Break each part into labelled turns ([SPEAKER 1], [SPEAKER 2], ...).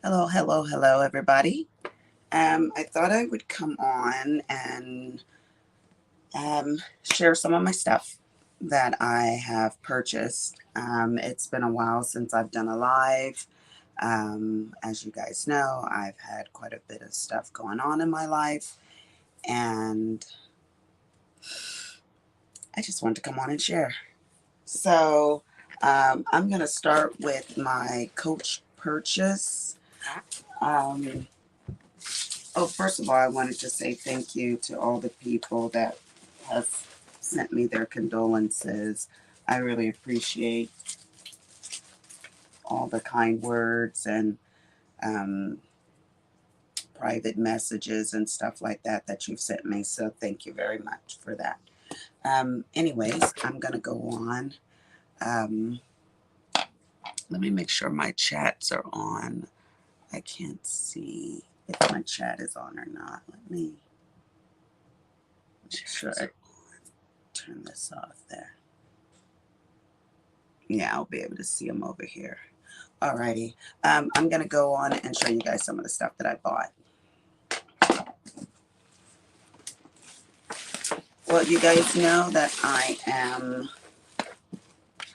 [SPEAKER 1] Hello, hello, hello, everybody. I thought I would come on and share some of my stuff that I have purchased. It's been a while since I've done a live. As you guys know, I've had quite a bit of stuff going on in my life, and I just wanted to come on and share. So, I'm going to start with my Coach purchase. Um, Oh, first of all, I wanted to say thank you to all the people that have sent me their condolences. I really appreciate all the kind words and um, private messages and stuff like that that you've sent me. So thank you very much for that. Anyways, I'm going to go on. Um, Let me make sure my chats are on. I can't see if my chat is on or not. Let me make sure I turn this off there. Yeah, I'll be able to see them over here. Alrighty. I'm going to go on and show you guys some of the stuff that I bought. Well, you guys know that I am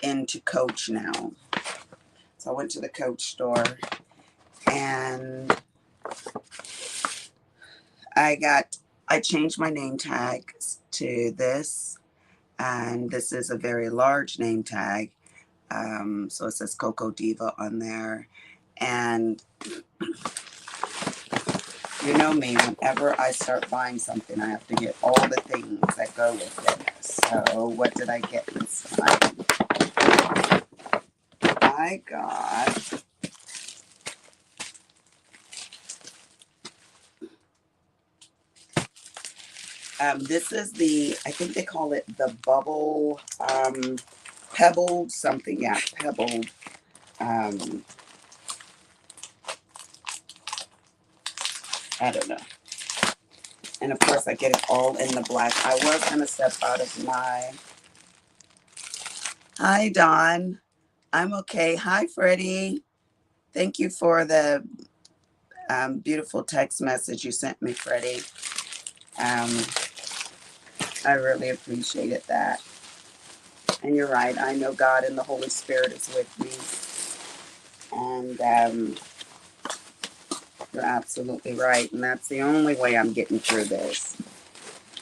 [SPEAKER 1] into Coach now. So I went to the Coach store and I changed my name tags to this. And this is a very large name tag. So it says Coco Diva on there. And you know me, whenever I start buying something, I have to get all the things that go with it. So what did I get this time? I got this is I think they call it the bubble, pebbled something. Yeah, pebbled. Um, I don't know. And of course, I get it all in the black. I was going to step out of my. Hi, Don. I'm okay. Hi, Freddie. Thank you for the beautiful text message you sent me, Freddie. Um, I really appreciated that. And you're right. I know God and the Holy Spirit is with me. And you're absolutely right. And that's the only way I'm getting through this.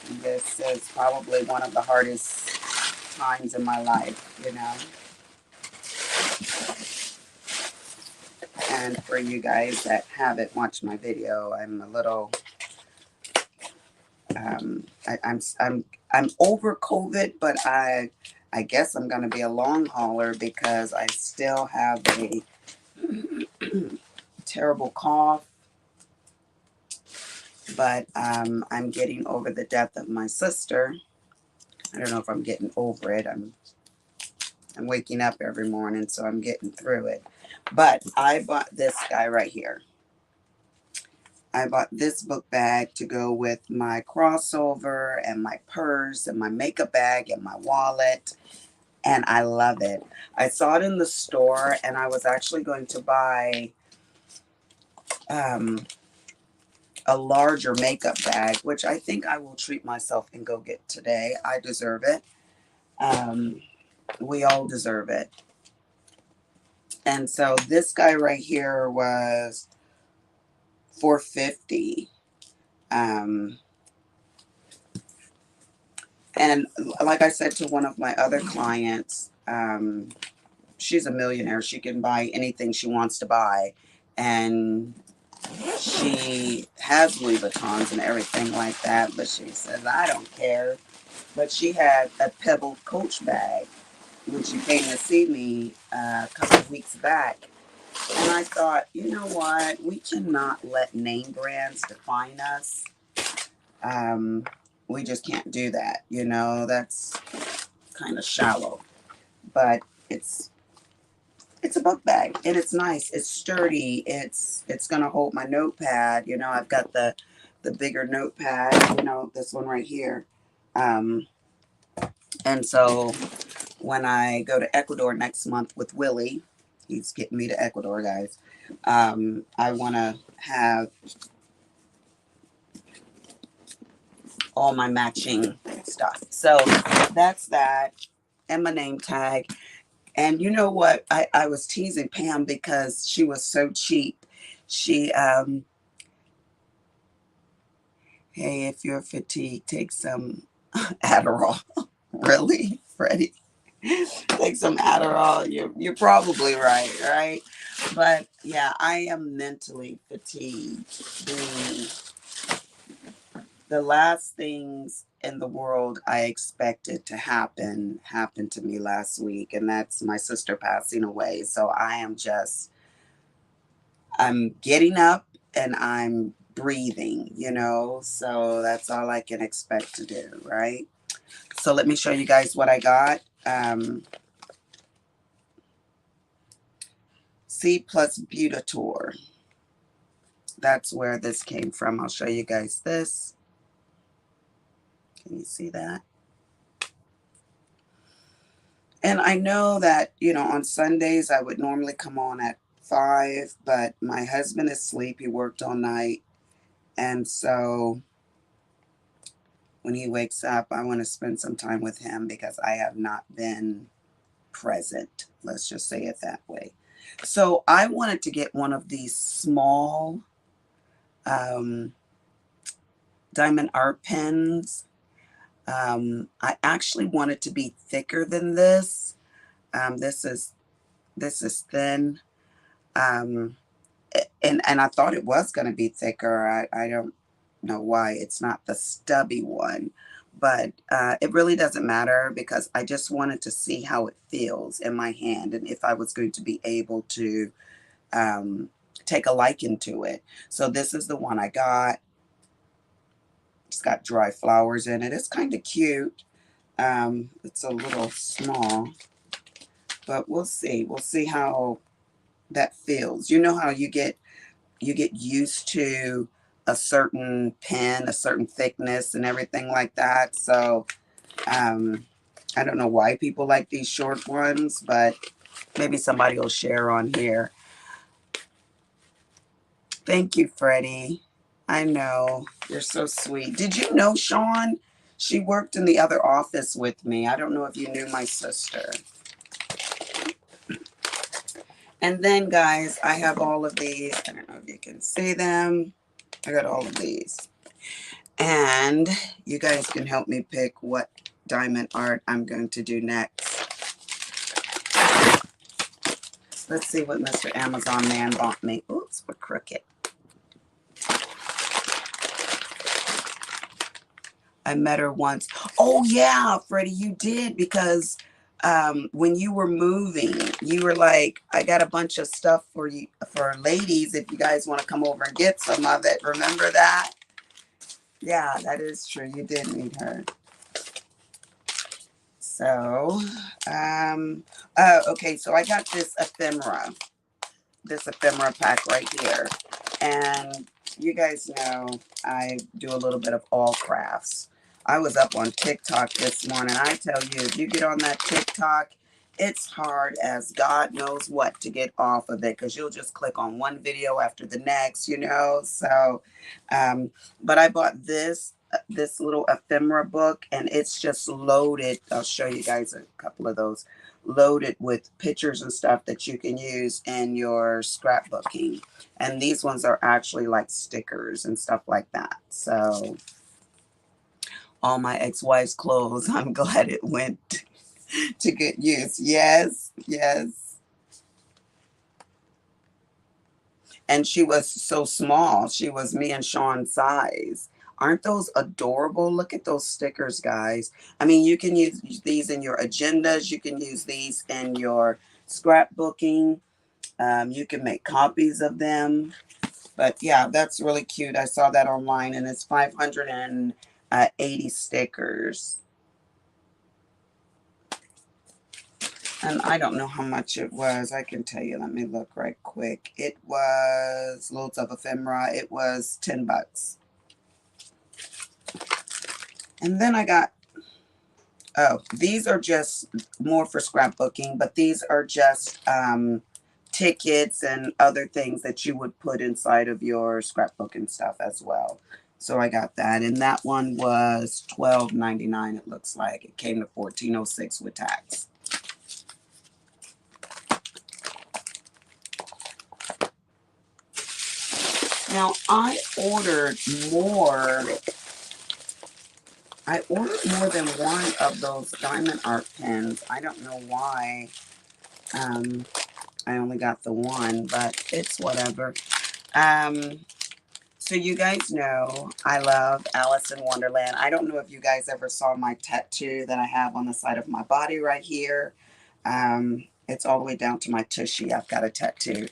[SPEAKER 1] And this is probably one of the hardest times in my life, you know. And for you guys that haven't watched my video, I'm a little I'm over COVID, but I guess I'm going to be a long hauler because I still have a terrible cough. But I'm getting over the death of my sister. I don't know if I'm getting over it. I'm waking up every morning, so I'm getting through it. But I bought this guy right here. I bought this book bag to go with my crossover and my purse and my makeup bag and my wallet. And I love it. I saw it in the store and I was actually going to buy um, a larger makeup bag, which I think I will treat myself and go get today. I deserve it. Um, we all deserve it. And so this guy right here was $4.50. Um, and like I said to one of my other clients, she's a millionaire. She can buy anything she wants to buy. And she has Louis Vuittons and everything like that. But she says, I don't care. But she had a pebbled Coach bag when she came to see me a couple of weeks back. And I thought, you know what? We cannot let name brands define us. Um, we just can't do that. You know, that's kind of shallow. But it's it's a book bag and it's nice. It's sturdy. It's gonna hold my notepad. You know, I've got the bigger notepad. You know, this one right here. Um, and so when I go to Ecuador next month with Willie, He's getting me to Ecuador, guys. I want to have all my matching stuff. So that's that. And my name tag. And you know what? I was teasing Pam because she was so cheap. She, hey, if you're fatigued, take some Adderall. Really, Freddie? Take some Adderall. You're probably right, right? But yeah, I am mentally fatigued. The last things in the world I expected to happen happened to me last week, and that's my sister passing away. So I'm getting up and I'm breathing, so that's all I can expect to do, right? So let me show you guys what I got. C plus Butator. That's where this came from. I'll show you guys this. Can you see that? And I know that, on Sundays I would normally come on at 5, but my husband is asleep. He worked all night. And so when he wakes up, I want to spend some time with him because I have not been present. Let's just say it that way. So I wanted to get one of these small diamond art pens. I actually want it to be thicker than this. This is thin. And I thought it was going to be thicker. I don't know why it's not the stubby one, but it really doesn't matter because I just wanted to see how it feels in my hand and if I was going to be able to take a liking to it. So this is the one I got. It's got dry flowers in it. It's kind of cute. It's a little small, but we'll see. We'll see how that feels. You know how you get used to a certain pen, a certain thickness and everything like that. So I don't know why people like these short ones, but maybe somebody will share on here. Thank you, Freddie. I know. You're so sweet. Did you know Sean? She worked in the other office with me. I don't know if you knew my sister. And then, guys, I have all of these. I don't know if you can see them. I got all of these. And you guys can help me pick what diamond art I'm going to do next. Let's see what Mr. Amazon Man bought me. Oops, we're crooked. I met her once. Oh, yeah, Freddie, you did, because when you were moving, you were like, I got a bunch of stuff for you, for ladies, if you guys want to come over and get some of it. Remember that? Yeah, that is true. You did meet her. So, okay, so I got this ephemera pack right here. And you guys know I do a little bit of all crafts. I was up on TikTok this morning. I tell you, if you get on that TikTok, it's hard as God knows what to get off of it because you'll just click on one video after the next, So, but I bought this little ephemera book, and it's just loaded. I'll show you guys a couple of those, loaded with pictures and stuff that you can use in your scrapbooking. And these ones are actually like stickers and stuff like that. So all my ex-wife's clothes, I'm glad it went to good use. Yes, yes. And she was so small. She was me and Sean's size. Aren't those adorable? Look at those stickers, guys. I mean, you can use these in your agendas. You can use these in your scrapbooking. You can make copies of them. But yeah, that's really cute. I saw that online, and it's 580 stickers. And I don't know how much it was. I can tell you. Let me look right quick. It was loads of ephemera. It was $10. And then I got, these are just more for scrapbooking, but these are just tickets and other things that you would put inside of your scrapbook and stuff as well. So I got that, and that one was $12.99. It looks like it came to $14.06 with tax. Now I ordered more. I ordered more than one of those diamond art pens. I don't know why. I only got the one, but it's whatever. So you guys know I love Alice in Wonderland. I don't know if you guys ever saw my tattoo that I have on the side of my body right here. It's all the way down to my tushy. I've got a tattoo.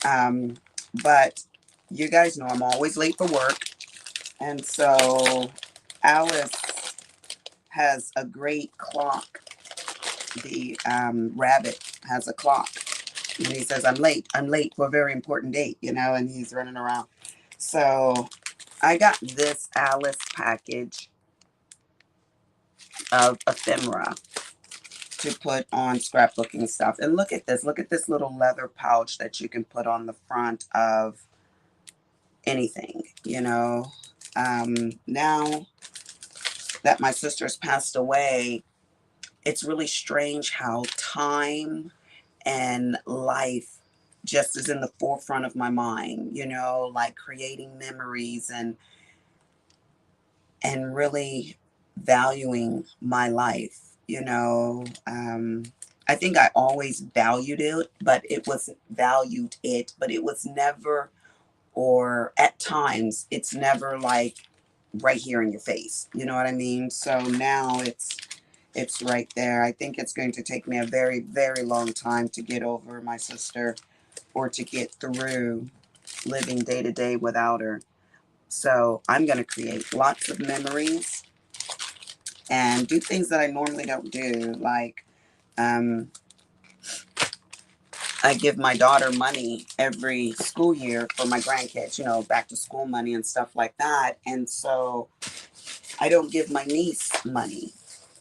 [SPEAKER 1] But you guys know I'm always late for work. And so Alice has a great clock. The rabbit has a clock. And he says, I'm late for a very important date, you know, and he's running around. So I got this Alice package of ephemera to put on scrapbooking stuff. And look at this. Look at this little leather pouch that you can put on the front of anything, you know. Now that my sister's passed away, it's really strange how time and life just is in the forefront of my mind, you know, like creating memories and really valuing my life, you know. I think I always valued it, but it was but it was never, or at times it's never like right here in your face, you know what I mean? So now it's right there. I think it's going to take me a very, very long time to get over my sister, or to get through living day to day without her. So I'm going to create lots of memories and do things that I normally don't do. Like, I give my daughter money every school year for my grandkids, you know, back to school money and stuff like that. And so I don't give my niece money,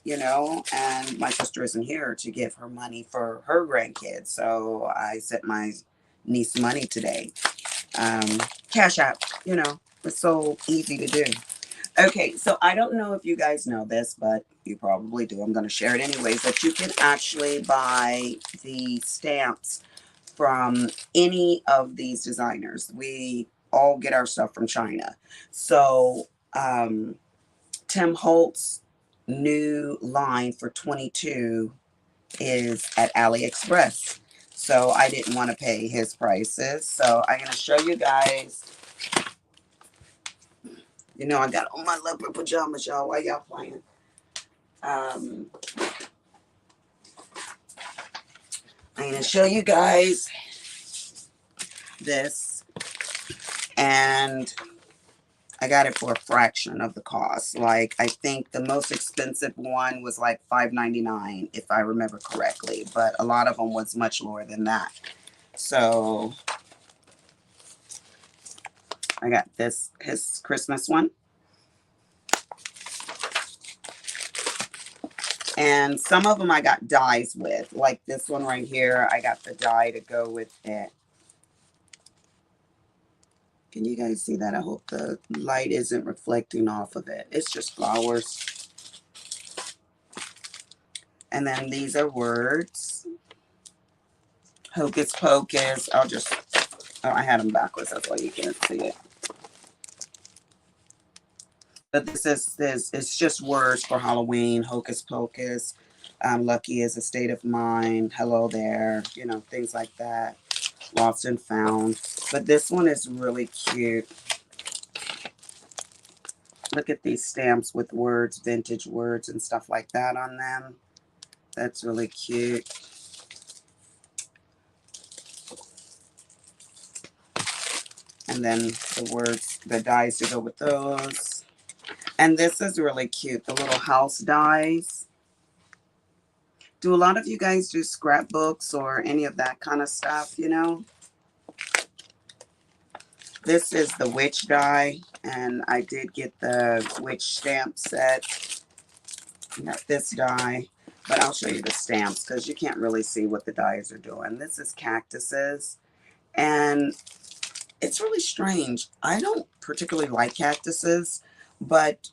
[SPEAKER 1] you know, and my sister isn't here to give her money for her grandkids. So I sent my niece money today. Cash App, you know, it's so easy to do. Okay, so I don't know if you guys know this, but you probably do. I'm going to share it anyways, that you can actually buy the stamps from any of these designers. We all get our stuff from China. So Tim Holt's new line for 22 is at AliExpress. So I didn't want to pay his prices. So I'm going to show you guys. You know, I got on my leopard pajamas, y'all. Why y'all playing? I'm going to show you guys this. And I got it for a fraction of the cost. Like, I think the most expensive one was like $5.99, if I remember correctly. But a lot of them was much lower than that. So I got this, his Christmas one. And some of them I got dies with. Like this one right here, I got the die to go with it. Can you guys see that? I hope the light isn't reflecting off of it. It's just flowers. And then these are words. Hocus Pocus. Oh, I had them backwards. That's why you can't see it. But it's just words for Halloween. Hocus Pocus. Lucky is a state of mind. Hello there. You know, things like that. Lost and found. But this one is really cute. Look at these stamps with words, vintage words and stuff like that on them. That's really cute. And then the words, the dies to go with those. And this is really cute, the little house dies. Do a lot of you guys do scrapbooks or any of that kind of stuff, you know? This is the witch die, and I did get the witch stamp set. I got this die. But I'll show you the stamps because you can't really see what the dies are doing. This is cactuses. And it's really strange. I don't particularly like cactuses, but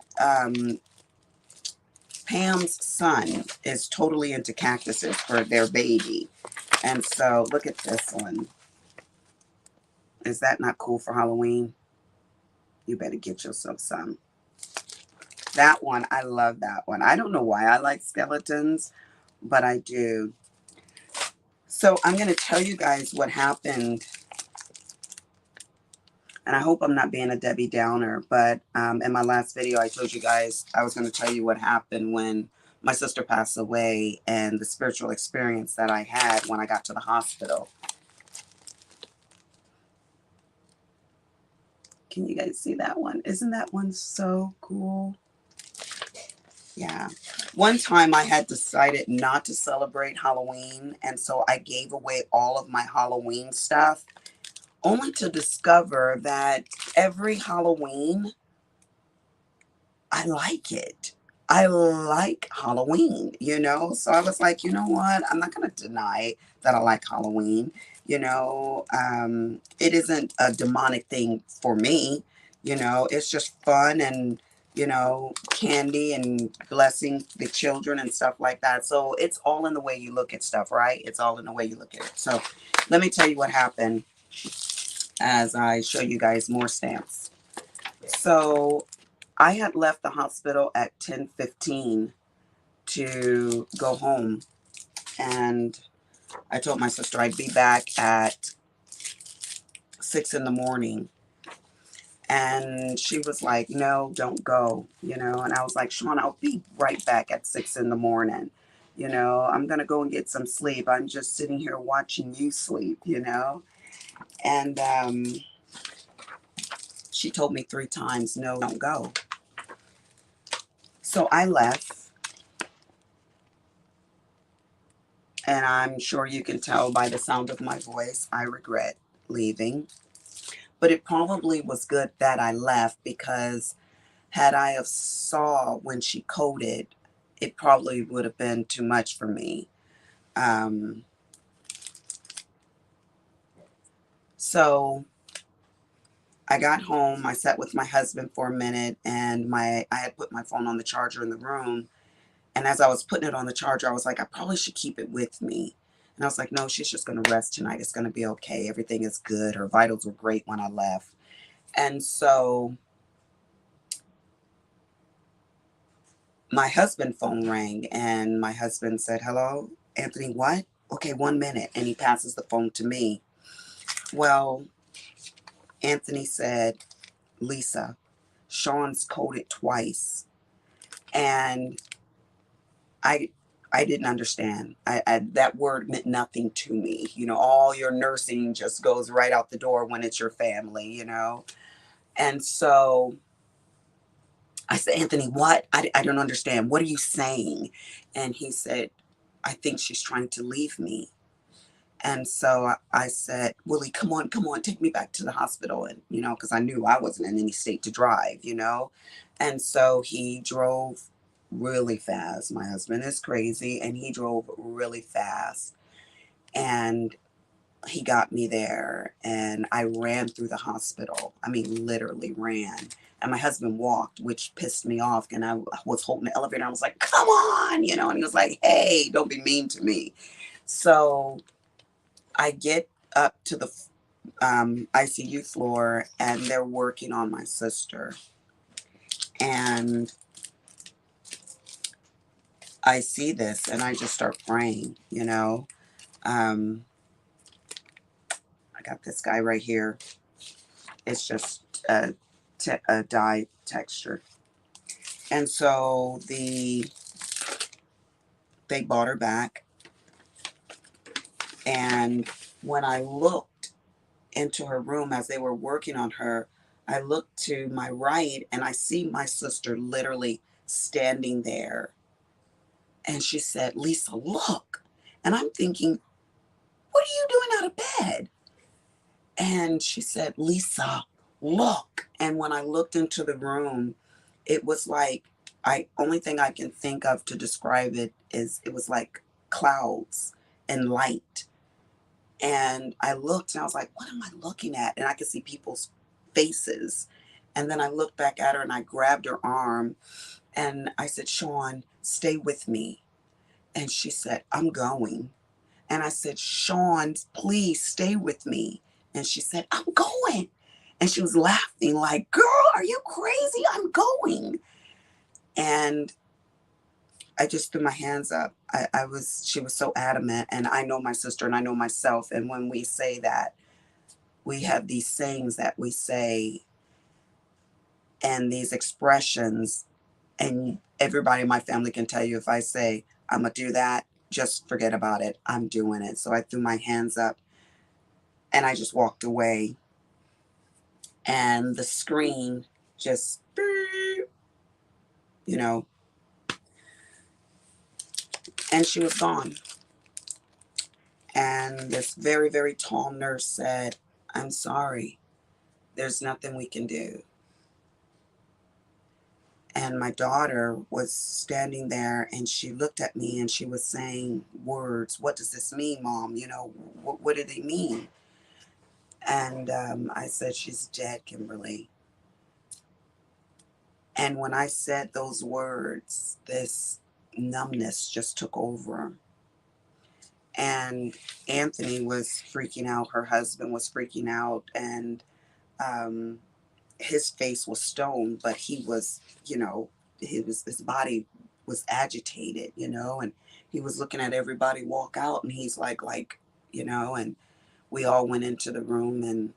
[SPEAKER 1] Pam's son is totally into cactuses for their baby. And so look at this one. Is that not cool for Halloween? You better get yourself some. That one, I love that one. I don't know why I like skeletons, but I do. So I'm going to tell you guys what happened. And I hope I'm not being a Debbie Downer, but in my last video, I told you guys I was going to tell you what happened when my sister passed away and the spiritual experience that I had when I got to the hospital. Can you guys see that one? Isn't that one so cool? Yeah. One time I had decided not to celebrate Halloween, and so I gave away all of my Halloween stuff, only to discover that every Halloween, I like it. I like Halloween, you know? So I was like, you know what? I'm not going to deny that I like Halloween. You know, it isn't a demonic thing for me. You know, it's just fun and, you know, candy and blessing the children and stuff like that. So it's all in the way you look at stuff, right? It's all in the way you look at it. So let me tell you what happened as I show you guys more stamps. So I had left the hospital at 10:15 to go home, and I told my sister I'd be back at 6 in the morning, and she was like, no, don't go, you know. And I was like, Sean, I'll be right back at 6 in the morning, you know. I'm gonna go and get some sleep. I'm just sitting here watching you sleep, you know. And she told me 3 times, no, don't go. So I left. And I'm sure you can tell by the sound of my voice, I regret leaving. But it probably was good that I left, because had I have saw when she coded, it probably would have been too much for me. So I got home, I sat with my husband for a minute, and I had put my phone on the charger in the room. And as I was putting it on the charger, I was like, I probably should keep it with me. And I was like, no, she's just going to rest tonight. It's going to be okay. Everything is good. Her vitals were great when I left. And so my husband's phone rang, and my husband said, hello, Anthony, what? Okay, 1 minute. And he passes the phone to me. Well, Anthony said, Lisa, Sean's coded twice. And I didn't understand. That word meant nothing to me. You know, all your nursing just goes right out the door when it's your family, you know. And so I said, Anthony, what? I don't understand. What are you saying? And he said, I think she's trying to leave me. And so I said, Willie, come on, take me back to the hospital. And, you know, because I knew I wasn't in any state to drive, you know. And so he drove really fast. My husband is crazy, and he drove really fast. And he got me there, and I ran through the hospital. I mean, literally ran. And my husband walked, which pissed me off. And I was holding the elevator. I was like, come on, you know. And he was like, hey, don't be mean to me. So I get up to the ICU floor, and they're working on my sister. And I see this, and I just start praying, you know. I got this guy right here. It's just a dye texture. And so they bought her back. And when I looked into her room as they were working on her, I looked to my right, and I see my sister literally standing there. And she said, Lisa, look. And I'm thinking, what are you doing out of bed? And she said, Lisa, look. And when I looked into the room, it was like, only thing I can think of to describe it it was like clouds and light. And I looked and I was like, what am I looking at? And I could see people's faces. And then I looked back at her and I grabbed her arm and I said, Sean, stay with me. And she said, I'm going. And I said, Sean, please stay with me. And she said, I'm going. And she was laughing like, girl, are you crazy? I'm going. And I just threw my hands up. She was so adamant. And I know my sister and I know myself. And when we say that, we have these sayings that we say and these expressions. And everybody in my family can tell you if I say, I'm going to do that, just forget about it. I'm doing it. So I threw my hands up and I just walked away. And the screen just, you know, and she was gone. And this very, very tall nurse said, I'm sorry. There's nothing we can do. And my daughter was standing there and she looked at me and she was saying words. What does this mean, Mom? You know, what do they mean? And I said, she's dead, Kimberly. And when I said those words, this numbness just took over. And Anthony was freaking out. Her husband was freaking out. And his face was stone, but he was, you know, his body was agitated, you know, and he was looking at everybody walk out and he's like, you know, and we all went into the room and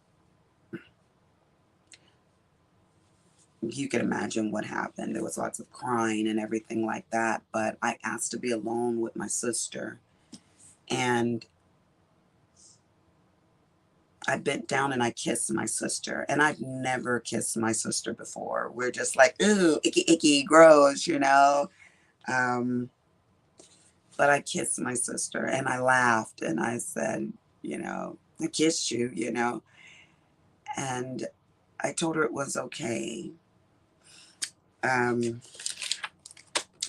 [SPEAKER 1] you can imagine what happened. There was lots of crying and everything like that, but I asked to be alone with my sister and I bent down and I kissed my sister, and I've never kissed my sister before. We're just like, ooh, icky, icky, gross, you know. Um, but I kissed my sister and I laughed and I said, you know, I kissed you, you know, and I told her it was okay. Um,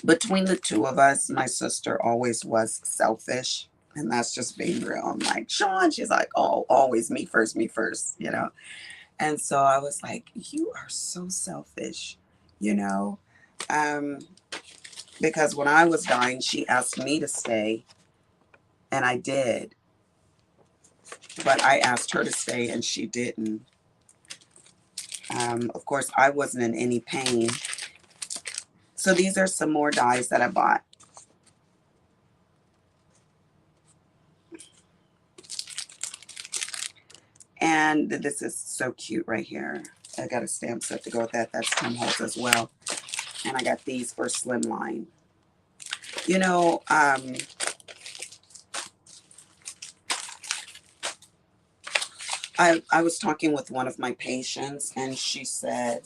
[SPEAKER 1] Between the two of us, my sister always was selfish. And that's just being real. I'm like, Sean, she's like, oh, always me first, you know. And so I was like, you are so selfish, you know. Um, because when I was dying, she asked me to stay, and I did. But I asked her to stay, and she didn't. Of course, I wasn't in any pain. So these are some more dies that I bought. And this is so cute right here. I got a stamp set to go with that. That's Tim Holtz as well. And I got these for Slimline. You know, I was talking with one of my patients and she said,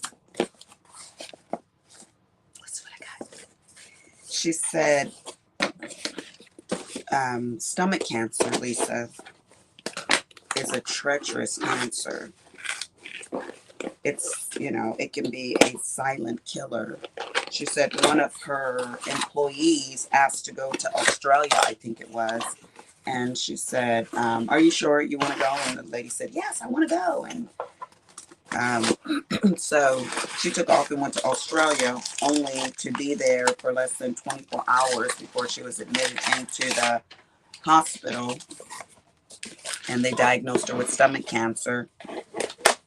[SPEAKER 1] what's what I got? She said, stomach cancer, Lisa, is a treacherous cancer. It's, you know, it can be a silent killer. She said one of her employees asked to go to Australia, I think it was. And she said, are you sure you want to go? And the lady said, yes, I want to go. And so she took off and went to Australia only to be there for less than 24 hours before she was admitted into the hospital. And they diagnosed her with stomach cancer.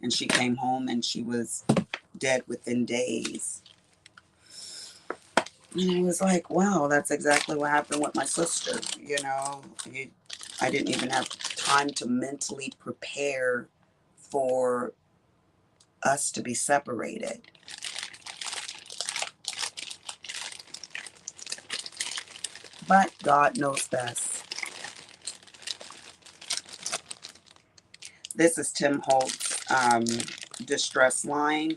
[SPEAKER 1] And she came home and she was dead within days. And I was like, wow, that's exactly what happened with my sister. You know, I didn't even have time to mentally prepare for us to be separated. But God knows best. This is Tim Holtz Distress Line.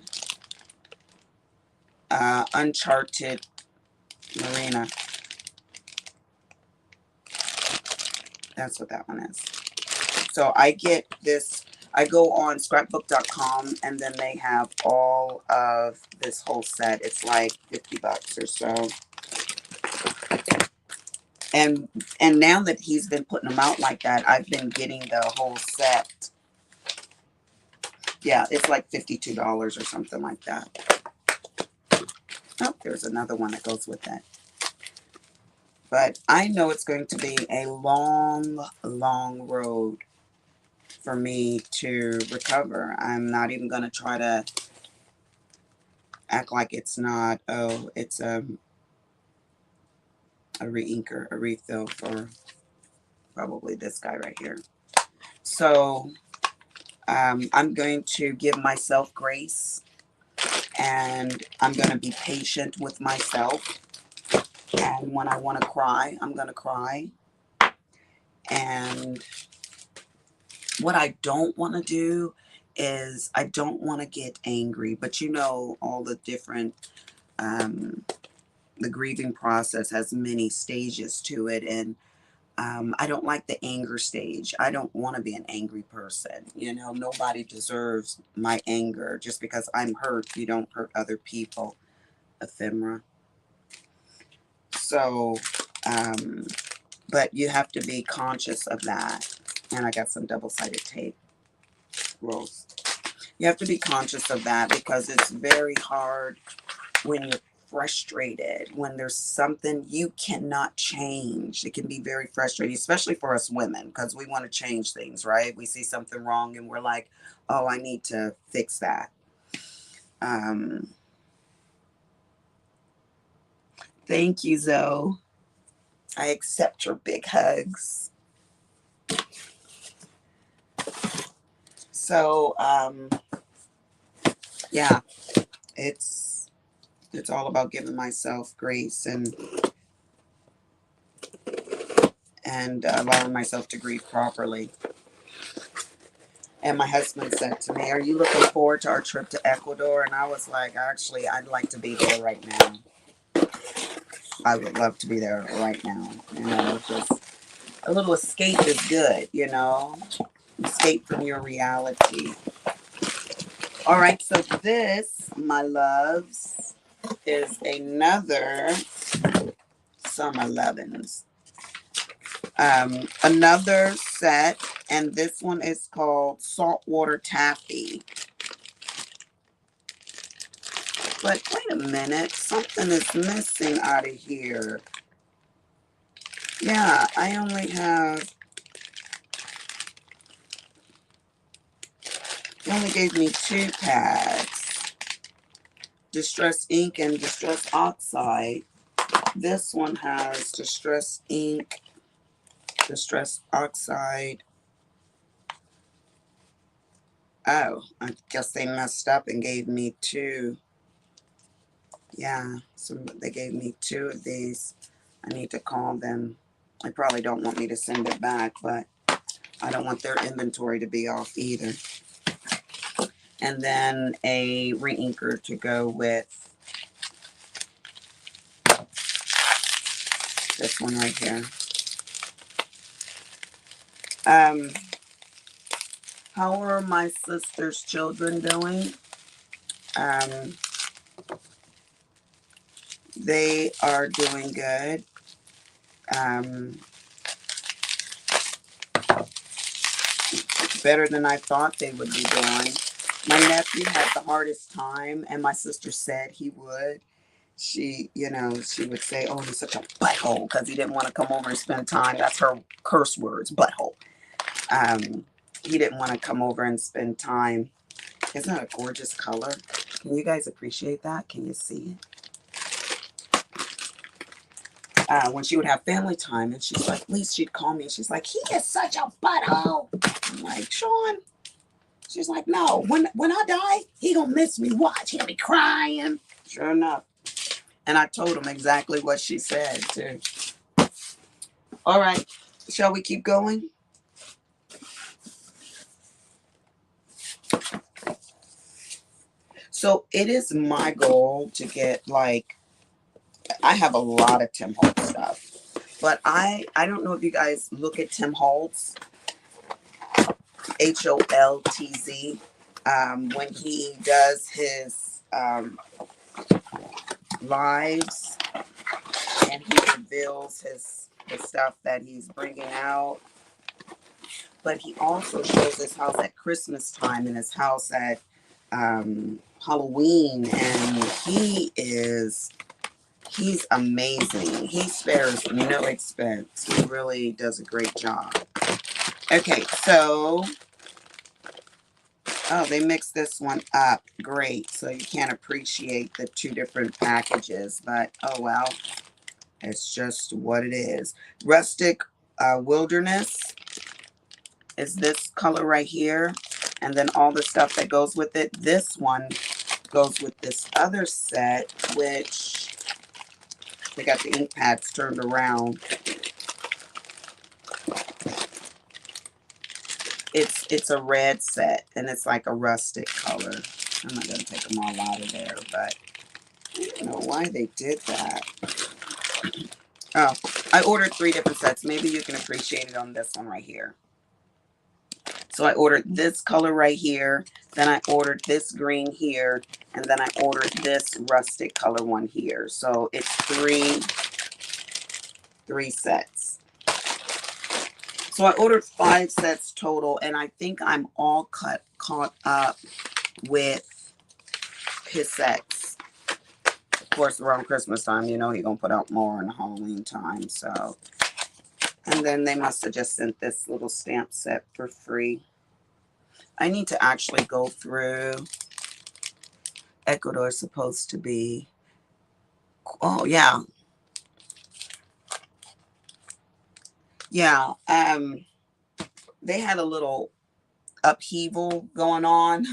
[SPEAKER 1] Uncharted Marina. That's what that one is. So I get this. I go on scrapbook.com and then they have all of this whole set. It's like $50 or so. And now that he's been putting them out like that, I've been getting the whole set. Yeah, it's like $52 or something like that. Oh, there's another one that goes with that. But I know it's going to be a long, long road for me to recover. I'm not even going to try to act like it's not. Oh, it's a re-inker, a refill for probably this guy right here. So I'm going to give myself grace, and I'm going to be patient with myself. And when I want to cry, I'm going to cry. And what I don't want to do is I don't want to get angry. But you know, all the different, the grieving process has many stages to it. And I don't like the anger stage. I don't want to be an angry person. You know, nobody deserves my anger. Just because I'm hurt, you don't hurt other people. Ephemera. So, but you have to be conscious of that. And I got some double-sided tape rolls. You have to be conscious of that because it's very hard when you're frustrated, when there's something you cannot change. It can be very frustrating, especially for us women, because we want to change things, right? We see something wrong and we're like, oh, I need to fix that. Thank you, Zoe. I accept your big hugs. So, yeah, it's all about giving myself grace and allowing myself to grieve properly. And my husband said to me, "Are you looking forward to our trip to Ecuador?" And I was like, "Actually, I'd like to be there right now. I would love to be there right now. You know, just a little escape is good. You know, escape from your reality." All right, so this, my loves, is another Summer Lovins. Another set, and this one is called Saltwater Taffy. But wait a minute, something is missing out of here. Yeah, I only have, they only gave me 2 pads. Distress ink and Distress Oxide. This one has Distress ink, Distress Oxide. Oh, I guess they messed up and gave me 2. Yeah, so they gave me 2 of these. I need to call them. They probably don't want me to send it back, but I don't want their inventory to be off either. And then a re-inker to go with this one right here. How are my sister's children doing? They are doing good. Better than I thought they would be doing. My nephew had the hardest time, and my sister said he would. She, you know, she would say, "Oh, he's such a butthole," because he didn't want to come over and spend time. That's her curse words, butthole. He didn't want to come over and spend time. Isn't that a gorgeous color? Can you guys appreciate that? Can you see it? When she would have family time, and she's like, at least she'd call me, and she's like, "He is such a butthole." I'm like, "Sean." She's like, "No, when I die, he gonna miss me. Watch, he'll be crying." Sure enough. And I told him exactly what she said, too. All right. Shall we keep going? So it is my goal to get, like, I have a lot of Tim Holtz stuff. But I don't know if you guys look at Tim Holtz, HOLTZ, when he does his lives and he reveals his the stuff that he's bringing out. But he also shows his house at Christmas time and his house at Halloween. And he's amazing. He spares no expense. He really does a great job. Okay, so, oh, they mixed this one up. Great. So you can't appreciate the two different packages, but oh well. It's just what it is. Rustic Wilderness is this color right here. And then all the stuff that goes with it. This one goes with this other set, which they got the ink pads turned around. It's a red set, and it's like a rustic color. I'm not going to take them all out of there, but I don't know why they did that. Oh, I ordered 3 different sets. Maybe you can appreciate it on this one right here. So I ordered this color right here, then I ordered this green here, and then I ordered this rustic color one here. So it's three sets. So I ordered 5 sets total, and I think I'm all caught up with his sets. Of course, around Christmas time, you know he's going to put out more in Halloween time. So, and then they must have just sent this little stamp set for free. I need to actually go through. Ecuador is supposed to be, oh yeah. Yeah, they had a little upheaval going on.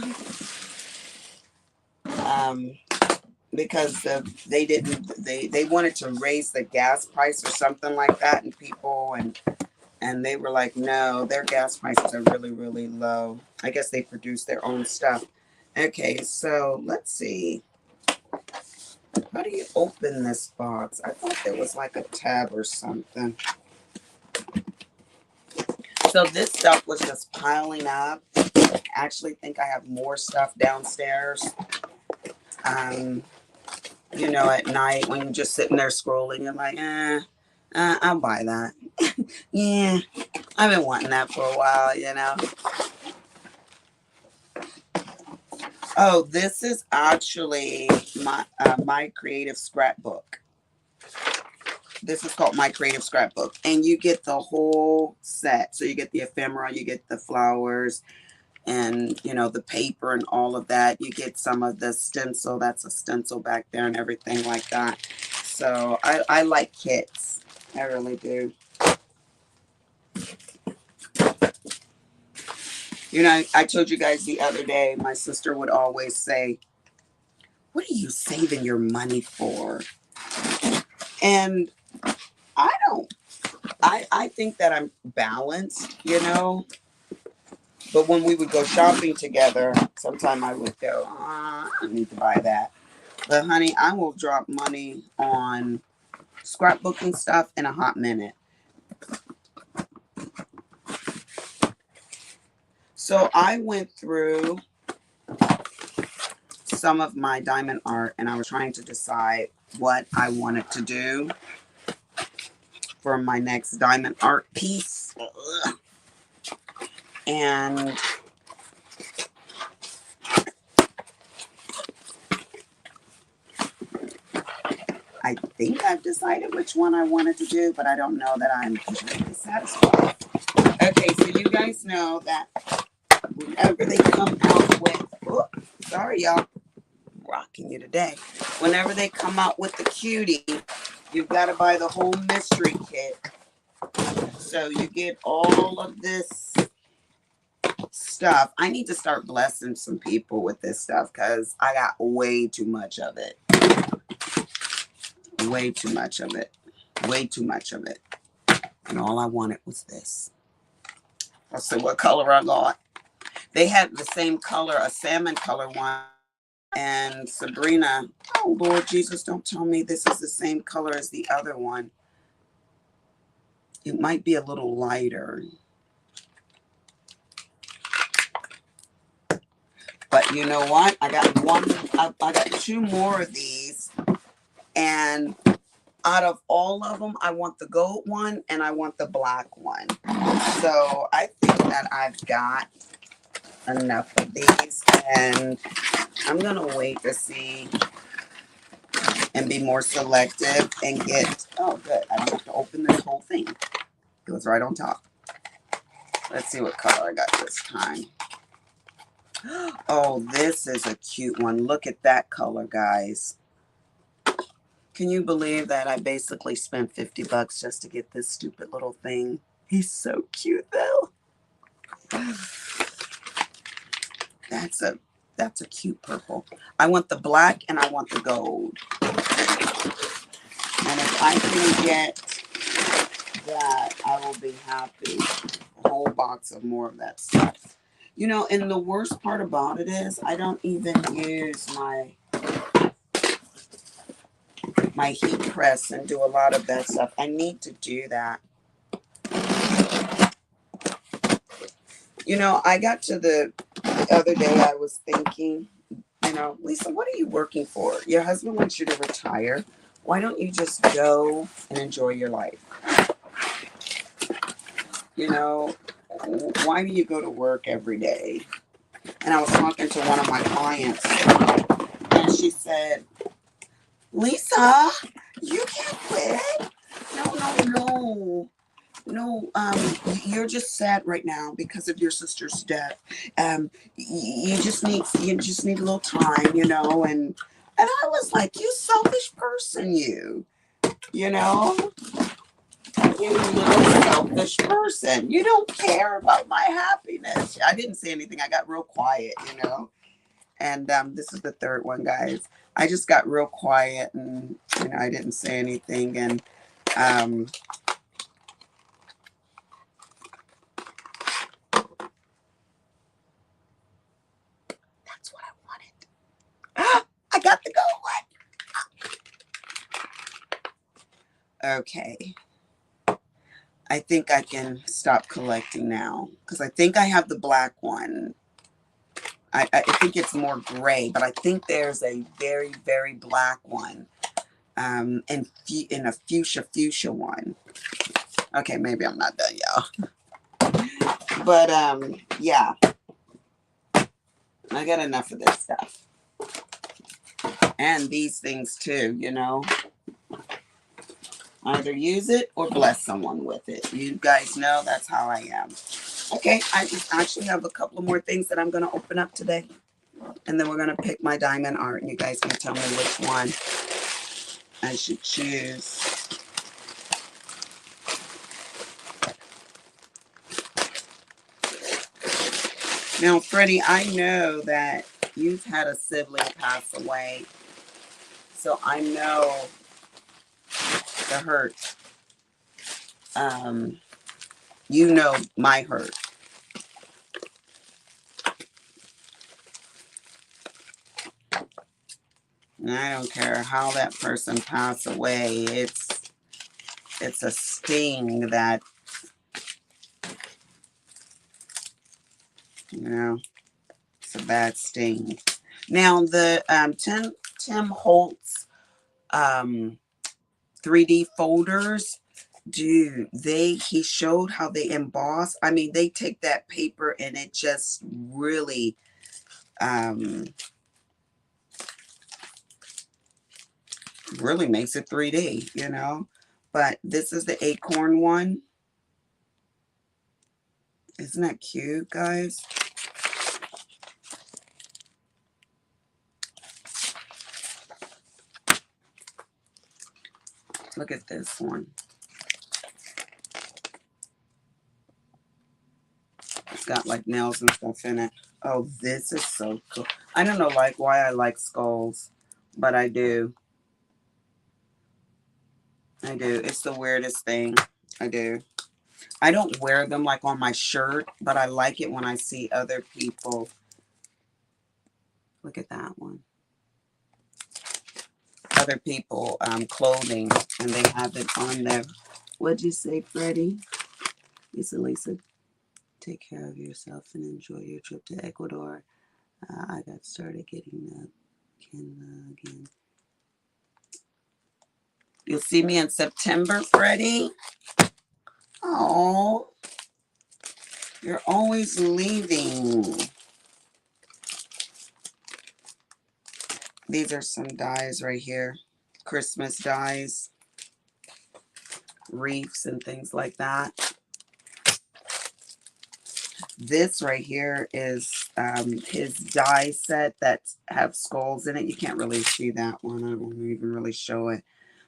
[SPEAKER 1] Because they wanted to raise the gas price or something like that, and people and they were like, no, their gas prices are really, really low. I guess they produce their own stuff. Okay, so let's see. How do you open this box? I thought there was like a tab or something. So this stuff was just piling up. I actually think I have more stuff downstairs. You know, at night when you're just sitting there scrolling, you're like, I'll buy that. Yeah, I've been wanting that for a while, you know. Oh, this is actually my creative scrapbook. This is called My Creative Scrapbook. And you get the whole set. So you get the ephemera, you get the flowers, and, you know, the paper and all of that. You get some of the stencil. That's a stencil back there and everything like that. So I like kits. I really do. You know, I told you guys the other day, my sister would always say, what are you saving your money for? And I think that I'm balanced, you know. But when we would go shopping together, sometime I would go, I don't need to buy that. But honey, I will drop money on scrapbooking stuff in a hot minute. So I went through some of my diamond art and I was trying to decide what I wanted to do for my next diamond art piece. And I think I've decided which one I wanted to do, but I don't know that I'm completely satisfied. Okay, so you guys know that whenever they come out with, sorry y'all, rocking you today. Whenever they come out with the cutie, you've got to buy the whole mystery kit. So you get all of this stuff. I need to start blessing some people with this stuff because I got way too much of it. Way too much of it. Way too much of it. And all I wanted was this. Let's see what color I got. They had the same color, a salmon color one. And Sabrina, oh Lord Jesus, don't tell me this is the same color as the other one. It might be a little lighter. But you know what? I got 2 more of these. And Out of all of them, I want the gold one and I want the black one. So I think that I've got enough of these, and I'm gonna wait to see and be more selective and get, oh good, I don't have to open this whole thing. It goes right on top. Let's see what color I got this time. Oh, this is a cute one. Look at that color, guys. Can you believe that I basically spent 50 bucks just to get this stupid little thing? He's so cute though. That's a cute purple. I want the black and I want the gold. And if I can get that, I will be happy. A whole box of more of that stuff. You know, and the worst part about it is I don't even use my heat press and do a lot of that stuff. I need to do that. You know, I got to the other day, I was thinking, you know, Lisa, what are you working for? Your husband wants you to retire. Why don't you just go and enjoy your life? You know, why do you go to work every day? And I was talking to one of my clients, and she said, Lisa, you can't quit. No. No, you're just sad right now because of your sister's death. You just need a little time, you know. And I was like, you selfish person, you know, you little selfish person. You don't care about my happiness. I didn't say anything. I got real quiet, you know. And this is the third one, guys. I just got real quiet, and you know, I didn't say anything, and um, that's what I wanted. Ah, I got the gold one. Okay. I think I can stop collecting now because I think I have the black one. I think it's more gray, but I think there's a very, very black one, and in a fuchsia one. Okay, maybe I'm not done, y'all. But yeah, I got enough of this stuff and these things too. You know, either use it or bless someone with it. You guys know that's how I am. Okay, I just actually have a couple of more things that I'm going to open up today. And then we're going to pick my diamond art. And you guys can tell me which one I should choose. Now, Freddie, I know that you've had a sibling pass away. So I know the hurt. You know my hurt. And I don't care how that person passed away. It's a sting that, you know, it's a bad sting. Now the Tim Holtz 3D folders, dude, he showed how they emboss. I mean, they take that paper and it just really really makes it 3D, you know. But this is the acorn one. Isn't that cute, guys? Look at this one. It's got like nails and stuff in it. Oh, this is so cool. I don't know why I like skulls, but I do. I do. It's the weirdest thing. I do. I don't wear them like on my shirt, but I like it when I see other people. Look at that one. Other people clothing, and they have it on there. What'd you say, Freddie? Lisa, take care of yourself and enjoy your trip to Ecuador. I got started getting the Canva again. You'll see me in September, Freddie. Oh, you're always leaving. These are some dies right here. Christmas dies, wreaths and things like that. This right here is his die set that have skulls in it. You can't really see that one. I won't even really show it.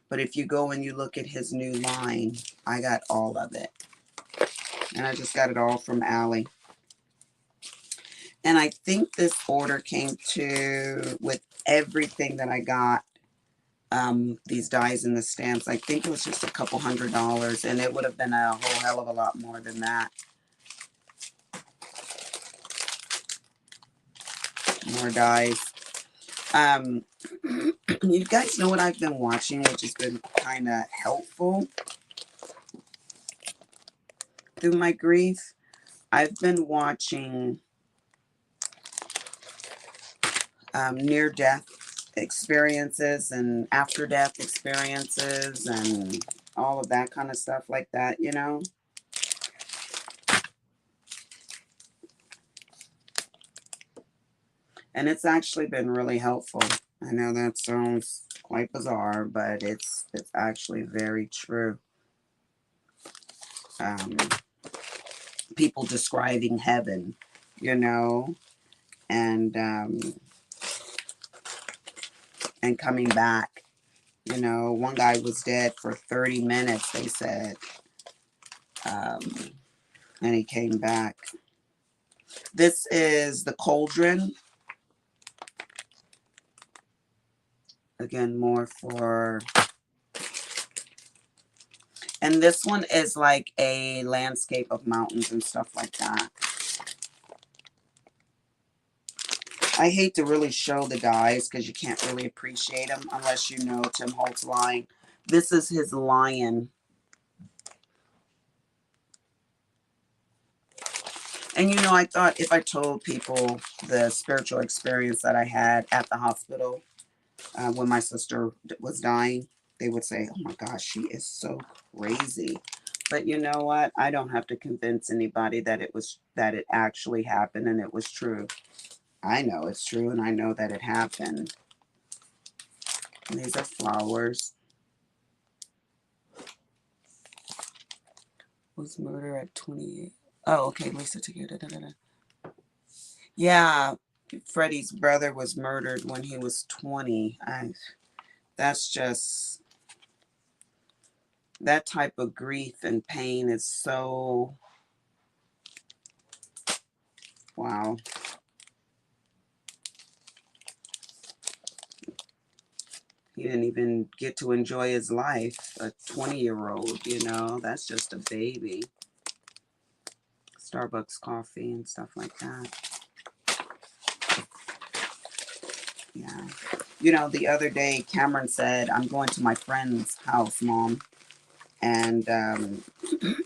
[SPEAKER 1] But if you go and you look at his new line, I got all of it. And I just got it all from Allie. And I think this order came to with everything that I got. These dies and the stamps. I think it was just a couple $100, and it would have been a whole hell of a lot more than that. More dies. You guys know what I've been watching, which has been kind of helpful through my grief. I've been watching near-death experiences and after-death experiences and all of that kind of stuff like that, you know. And it's actually been really helpful. I know that sounds quite bizarre, but it's actually very true. People describing heaven, you know, and coming back. You know, one guy was dead for 30 minutes, they said, and he came back. This is the cauldron. Again, more for... And this one is like a landscape of mountains and stuff like that. I hate to really show the dies because you can't really appreciate them unless you know Tim Holt's line. This is his lion. And you know, I thought if I told people the spiritual experience that I had at the hospital when my sister was dying, they would say, oh my gosh, she is so crazy. But you know what? I don't have to convince anybody that it actually happened and it was true. I know it's true, and I know that it happened. And these are flowers. Was murder at 28. Oh, okay. Lisa took it. Yeah, Freddie's brother was murdered when he was 20. That's just... that type of grief and pain is so... wow. He didn't even get to enjoy his life. A 20-year-old, you know, that's just a baby. Starbucks coffee and stuff like that. Yeah. You know, the other day, Cameron said, I'm going to my friend's house, Mom. And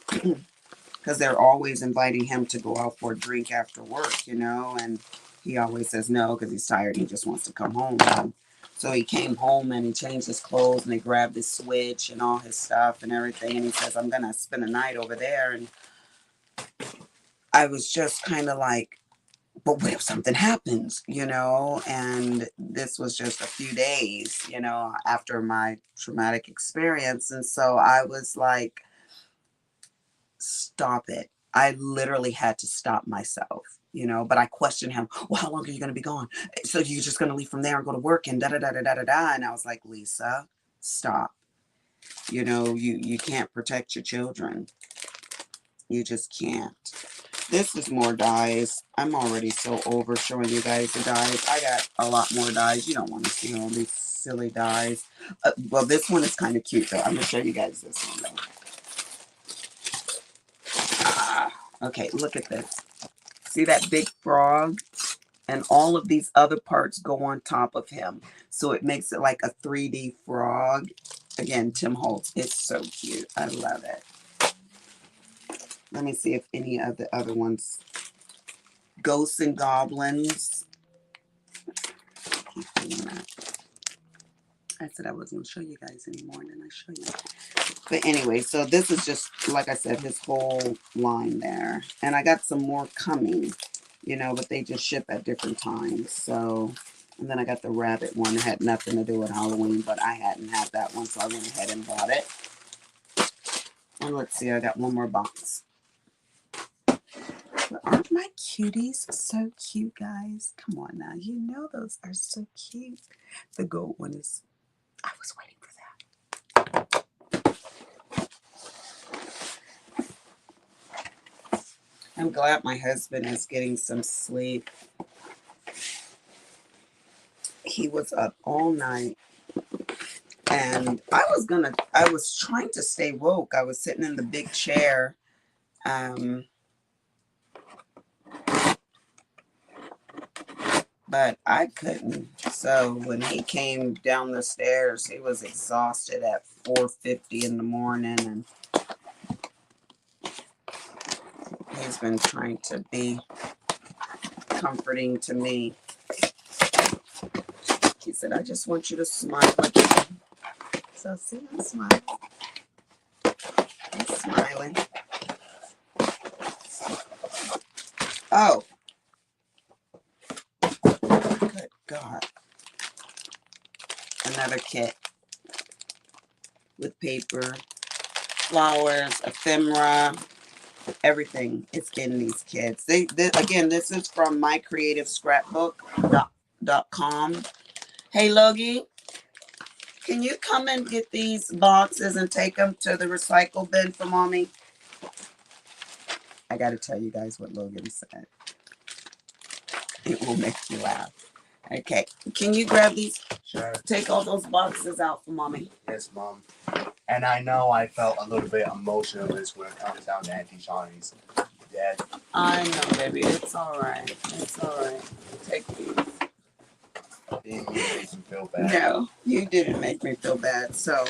[SPEAKER 1] because they're always inviting him to go out for a drink after work, you know, and he always says no because he's tired and he just wants to come home. So he came home and he changed his clothes and they grabbed his switch and all his stuff and everything. And he says, I'm going to spend a night over there. And I was just kind of like, but what if something happens, you know? And this was just a few days, you know, after my traumatic experience. And so I was like, stop it. I literally had to stop myself, you know, but I questioned him. Well, how long are you going to be gone? So you're just going to leave from there and go to work and da-da-da-da-da-da. And I was like, Lisa, stop. You know, you can't protect your children. You just can't. This is more dies. I'm already so over showing you guys the dies. I got a lot more dies. You don't want to see all these silly dies. Well, this one is kind of cute, though. I'm going to show you guys this one, though. Okay, look at this. See that big frog? And all of these other parts go on top of him. So it makes it like a 3D frog. Again, Tim Holtz. It's so cute. I love it. Let me see if any of the other ones. Ghosts and Goblins. I said I wasn't going to show you guys anymore, and then I show you. But anyway, so this is just, like I said, his whole line there. And I got some more coming, you know, but they just ship at different times. So, and then I got the rabbit one. It had nothing to do with Halloween, but I hadn't had that one, so I went ahead and bought it. And let's see, I got one more box. But aren't my cuties so cute, guys? Come on now. You know those are so cute. The gold one is, I was waiting for that. I'm glad my husband is getting some sleep. He was up all night. And I was trying to stay woke. I was sitting in the big chair. But I couldn't. So when he came down the stairs, he was exhausted at 4:50 in the morning, and he's been trying to be comforting to me. He said, I just want you to smile again. So see, I'm smiling. I'm smiling. Oh. Good God. Another kit with paper, flowers, ephemera, everything is in these kits. Again, this is from mycreativescrapbook.com. Hey, Logie, can you come and get these boxes and take them to the recycle bin for Mommy? I got to tell you guys what Logan said. It will make you laugh. Okay, can you grab these?
[SPEAKER 2] Sure.
[SPEAKER 1] Take all those boxes out for Mommy.
[SPEAKER 2] Yes, Mom. And I know I felt a little bit emotional when it comes down to Auntie Shawnee's dead.
[SPEAKER 1] I know, baby. It's all right. It's all right. Take these.
[SPEAKER 2] Didn't you make me feel bad?
[SPEAKER 1] No, you didn't make me feel bad. So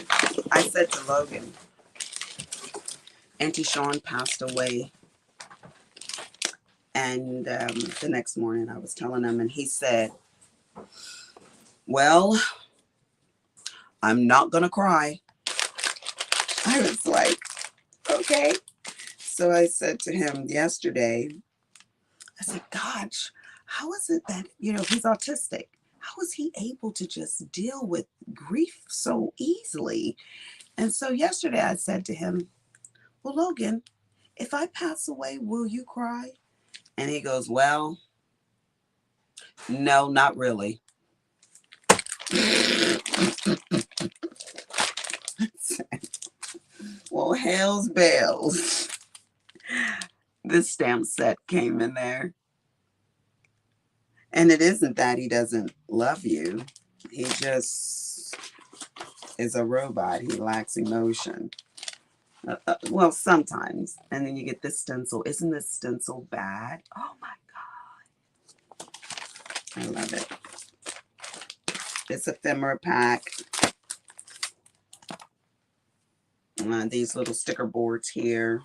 [SPEAKER 1] I said to Logan, Auntie Sean passed away. And the next morning I was telling him, and he said, well, I'm not going to cry. I was like, okay. So I said to him yesterday, I said, gosh, how is it that, you know, he's autistic. How is he able to just deal with grief so easily? And so yesterday I said to him, well, Logan, if I pass away, will you cry? And he goes, well, no, not really. Well, hell's bells. This stamp set came in there. And it isn't that he doesn't love you. He just is a robot. He lacks emotion. Well, sometimes. And then you get this stencil. Isn't this stencil bad? Oh my God. I love it. It's ephemera pack. These little sticker boards here.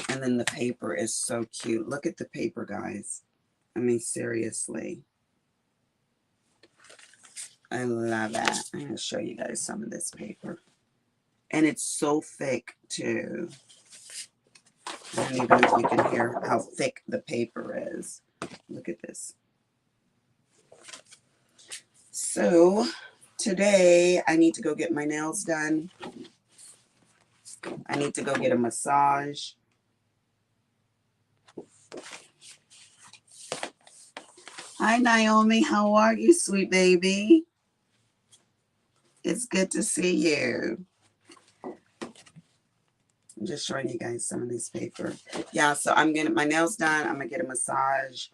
[SPEAKER 1] And then the paper is so cute. Look at the paper, guys. I mean, seriously. I love that. I'm going to show you guys some of this paper. And it's so thick, too. I don't even know if you can hear how thick the paper is. Look at this. So, today, I need to go get my nails done. I need to go get a massage. Hi, Naomi. How are you, sweet baby? It's good to see you. I'm just showing you guys some of this paper. Yeah, so I'm getting my nails done. I'm going to get a massage.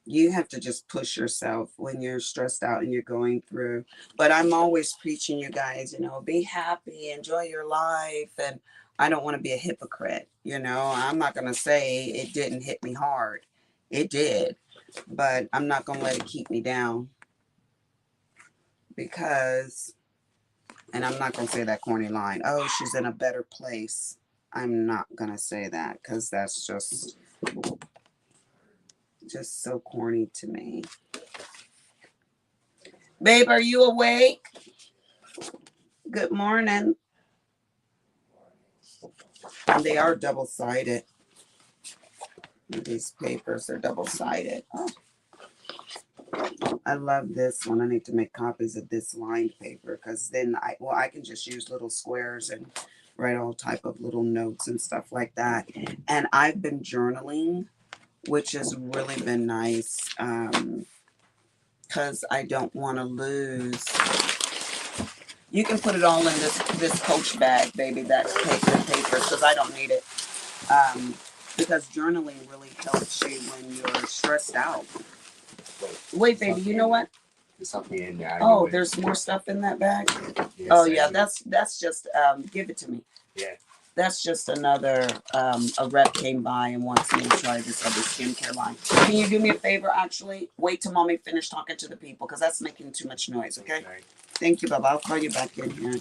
[SPEAKER 1] You have to just push yourself when you're stressed out and you're going through. But I'm always preaching you guys, you know, be happy, enjoy your life. And I don't want to be a hypocrite. You know, I'm not going to say it didn't hit me hard. It did. But I'm not going to let it keep me down. Because, and I'm not going to say that corny line, oh, she's in a better place. I'm not going to say that because that's just Just so corny to me. Babe, are you awake? Good morning. And they are double-sided. These papers are double-sided. Oh, I love this one. I need to make copies of this lined paper because then I can just use little squares and write all type of little notes and stuff like that. And I've been journaling, which has really been nice because I don't want to lose. You can put it all in this Coach bag, baby. That's paper because I don't need it. Because journaling really helps you when you're stressed out. Wait, baby, you know what?
[SPEAKER 2] There's something in there.
[SPEAKER 1] Oh, there's more stuff in that bag?
[SPEAKER 2] Yes,
[SPEAKER 1] oh, yeah, that's just, give it to me.
[SPEAKER 2] Yeah.
[SPEAKER 1] That's just another, a rep came by and wants me to try this other skincare line. Can you do me a favor, actually? Wait till mommy finish talking to the people, because that's making too much noise, okay? Thank you, Bubba. I'll call you back in here.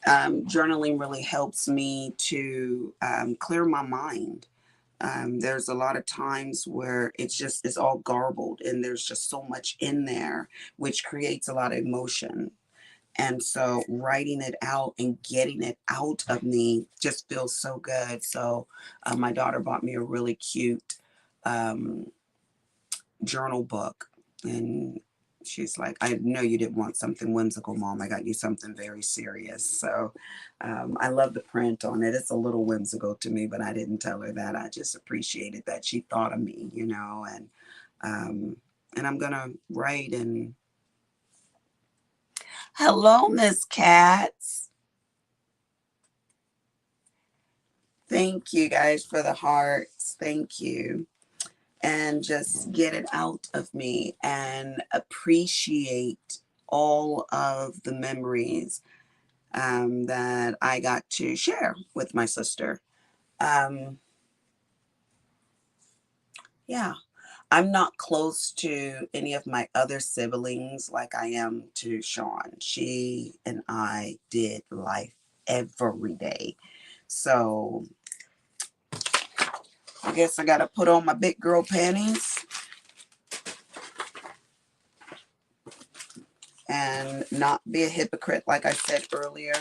[SPEAKER 1] Journaling really helps me to clear my mind. There's a lot of times where it's all garbled and there's just so much in there, which creates a lot of emotion. And so writing it out and getting it out of me just feels so good. So my daughter bought me a really cute journal book, and she's like, I know you didn't want something whimsical, Mom. I got you something very serious. So I love the print on it. It's a little whimsical to me, but I didn't tell her that. I just appreciated that she thought of me, you know, and I'm going to write and hello, Miss Katz. Thank you guys for the hearts. Thank you. And just get it out of me and appreciate all of the memories that I got to share with my sister. Yeah, I'm not close to any of my other siblings like I am to Sean. She and I did life every day. So I guess I got to put on my big girl panties and not be a hypocrite, like I said earlier,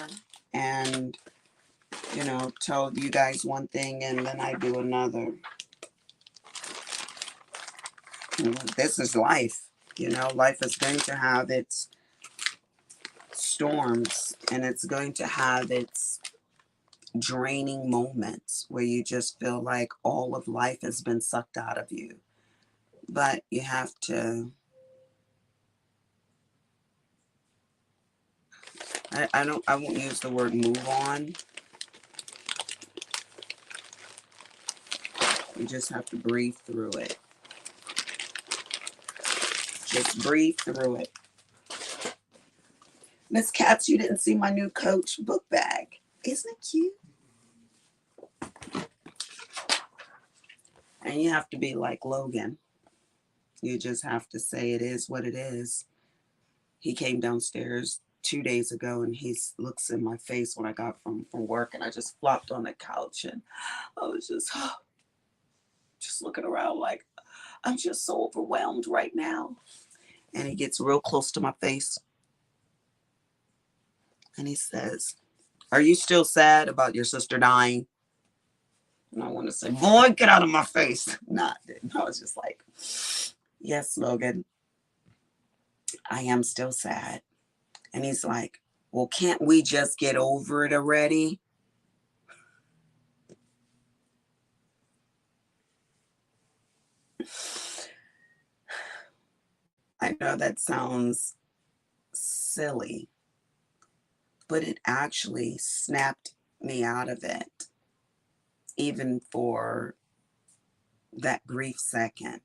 [SPEAKER 1] and, you know, tell you guys one thing and then I do another. This is life. You know, life is going to have its storms and it's going to have its draining moments where you just feel like all of life has been sucked out of you. But you have to, I won't use the word move on. You just have to breathe through it. Just breathe through it. Miss Katz, you didn't see my new Coach book bag. Isn't it cute? And you have to be like Logan. You just have to say it is what it is. He came downstairs 2 days ago and he looks in my face when I got from work, and I just flopped on the couch and I was just looking around like I'm just so overwhelmed right now. And he gets real close to my face and he says, "Are you still sad about your sister dying?" And I want to say, "Boy, get out of my face." Nah, I was just like, "Yes, Logan, I am still sad." And he's like, "Well, can't we just get over it already?" I know that sounds silly, but it actually snapped me out of it, even for that brief second.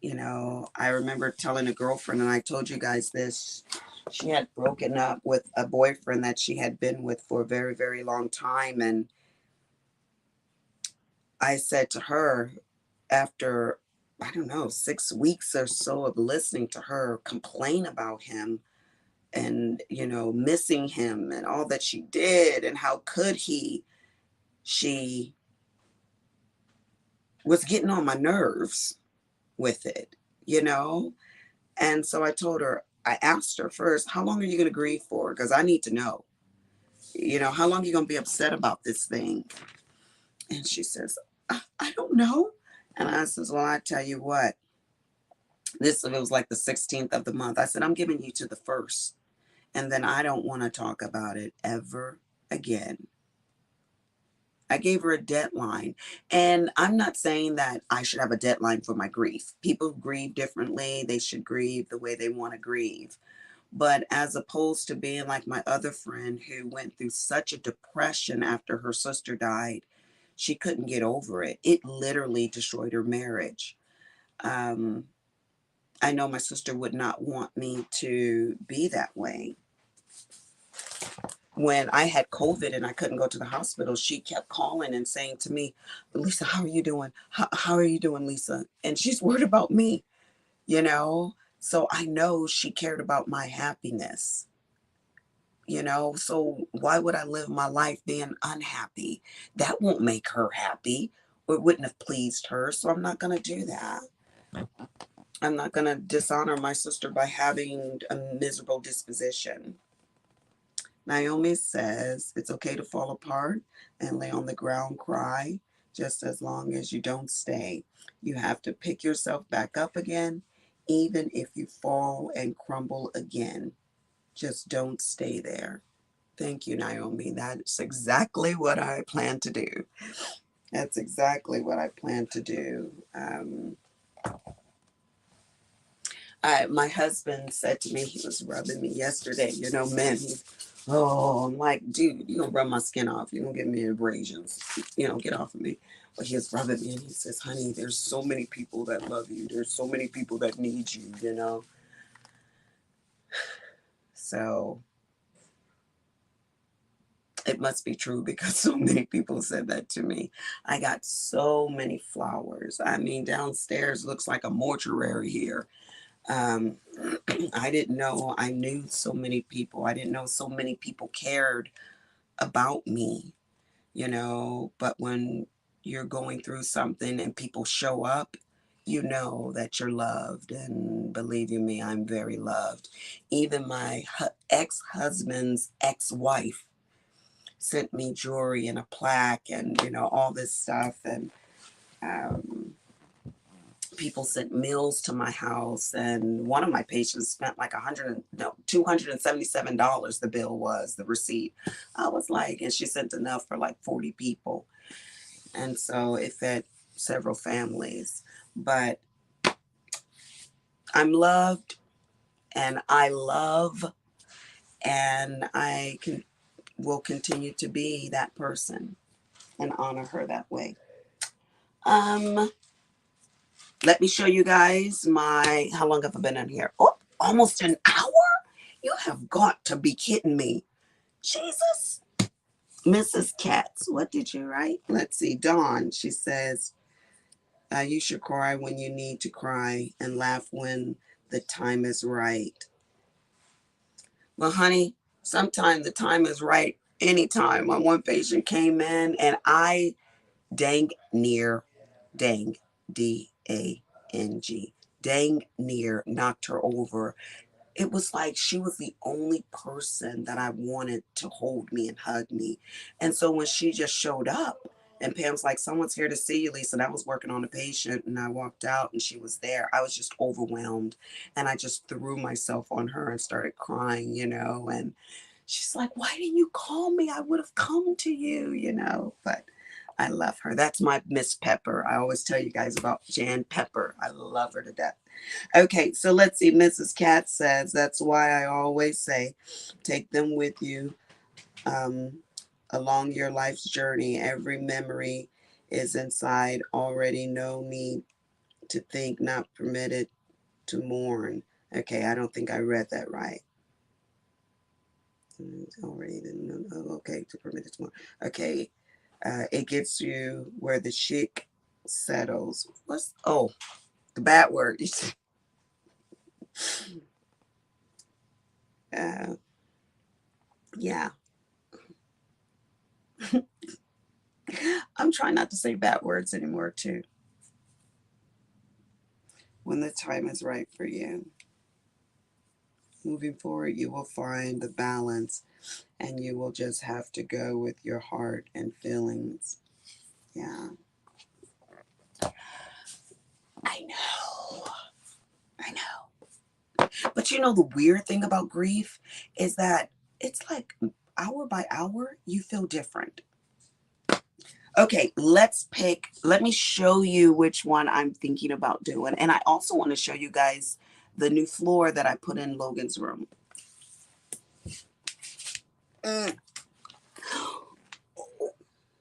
[SPEAKER 1] You know, I remember telling a girlfriend, and I told you guys this, she had broken up with a boyfriend that she had been with for a very, very long time. And I said to her, after, I don't know, 6 weeks or so of listening to her complain about him and, you know, missing him and all that she did and how could he, she was getting on my nerves with it, you know? And so I told her, I asked her first, how long are you going to grieve for? Because I need to know, how long are you going to be upset about this thing? And she says, I don't know. And I says, well, I tell you what, it was like the 16th of the month. I said, I'm giving you to the first. And then I don't want to talk about it ever again. I gave her a deadline. And I'm not saying that I should have a deadline for my grief. People grieve differently. They should grieve the way they want to grieve. But as opposed to being like my other friend who went through such a depression after her sister died, she couldn't get over it. It literally destroyed her marriage. Um, I know my sister would not want me to be that way. When I had COVID and I couldn't go to the hospital, she kept calling and saying to me, Lisa, how are you doing? How are you doing, Lisa? And she's worried about me, you know? So I know she cared about my happiness, So why would I live my life being unhappy? That won't make her happy. Or it wouldn't have pleased her. So I'm not going to do that. I'm not going to dishonor my sister by having a miserable disposition. Naomi says it's okay to fall apart and lay on the ground, cry, just as long as you don't stay. You have to pick yourself back up again, even if you fall and crumble again. Just don't stay there. Thank you, Naomi. That's exactly what I plan to do. That's exactly what I plan to do. My husband said to me, he was rubbing me yesterday, men, I'm like, dude, you're going to rub my skin off. You're going to give me abrasions. Get off of me. But he was rubbing me and he says, honey, there's so many people that love you. There's so many people that need you. So it must be true because so many people said that to me. I got so many flowers. I mean, downstairs looks like a mortuary here. Um, I didn't know I knew so many people. I didn't know so many people cared about me. But when you're going through something and people show up, you know that you're loved. And believe you me, I'm very loved. Even my ex-husband's ex-wife sent me jewelry and a plaque and, all this stuff. And um, people sent meals to my house, and one of my patients spent like $277. The bill was the receipt. I was like, and she sent enough for like 40 people, and so it fed several families. But I'm loved, and I love, and will continue to be that person and honor her that way. um Let me show you guys how long have I been in here? Oh, almost an hour? You have got to be kidding me. Jesus. Mrs. Katz, what did you write? Let's see. Dawn, she says, you should cry when you need to cry and laugh when the time is right. Well, honey, sometimes the time is right anytime. My one patient came in and I dang near, dang, D-A-N-G, dang near knocked her over. It was like she was the only person that I wanted to hold me and hug me. And so when she just showed up, and Pam's like, someone's here to see you, Lisa. And I was working on a patient and I walked out and she was there. I was just overwhelmed. And I just threw myself on her and started crying. And she's like, why didn't you call me? I would have come to you. But I love her. That's my Miss Pepper. I always tell you guys about Jan Pepper. I love her to death. Okay, so let's see. Mrs. Katz says, that's why I always say, take them with you um, along your life's journey. Every memory is inside already. No need to think, not permitted to mourn. Okay, I don't think I read that right. Already, okay, to permit it to mourn. Okay, it gets you where the chic settles. The bad word. uh, yeah. I'm trying not to say bad words anymore too. when the time is right for you. Moving forward, you will find the balance and you will just have to go with your heart and feelings. Yeah. I know. I know. But you know, the weird thing about grief is that it's like hour by hour, you feel different. Okay, let me show you which one I'm thinking about doing. And I also want to show you guys the new floor that I put in Logan's room. Mm.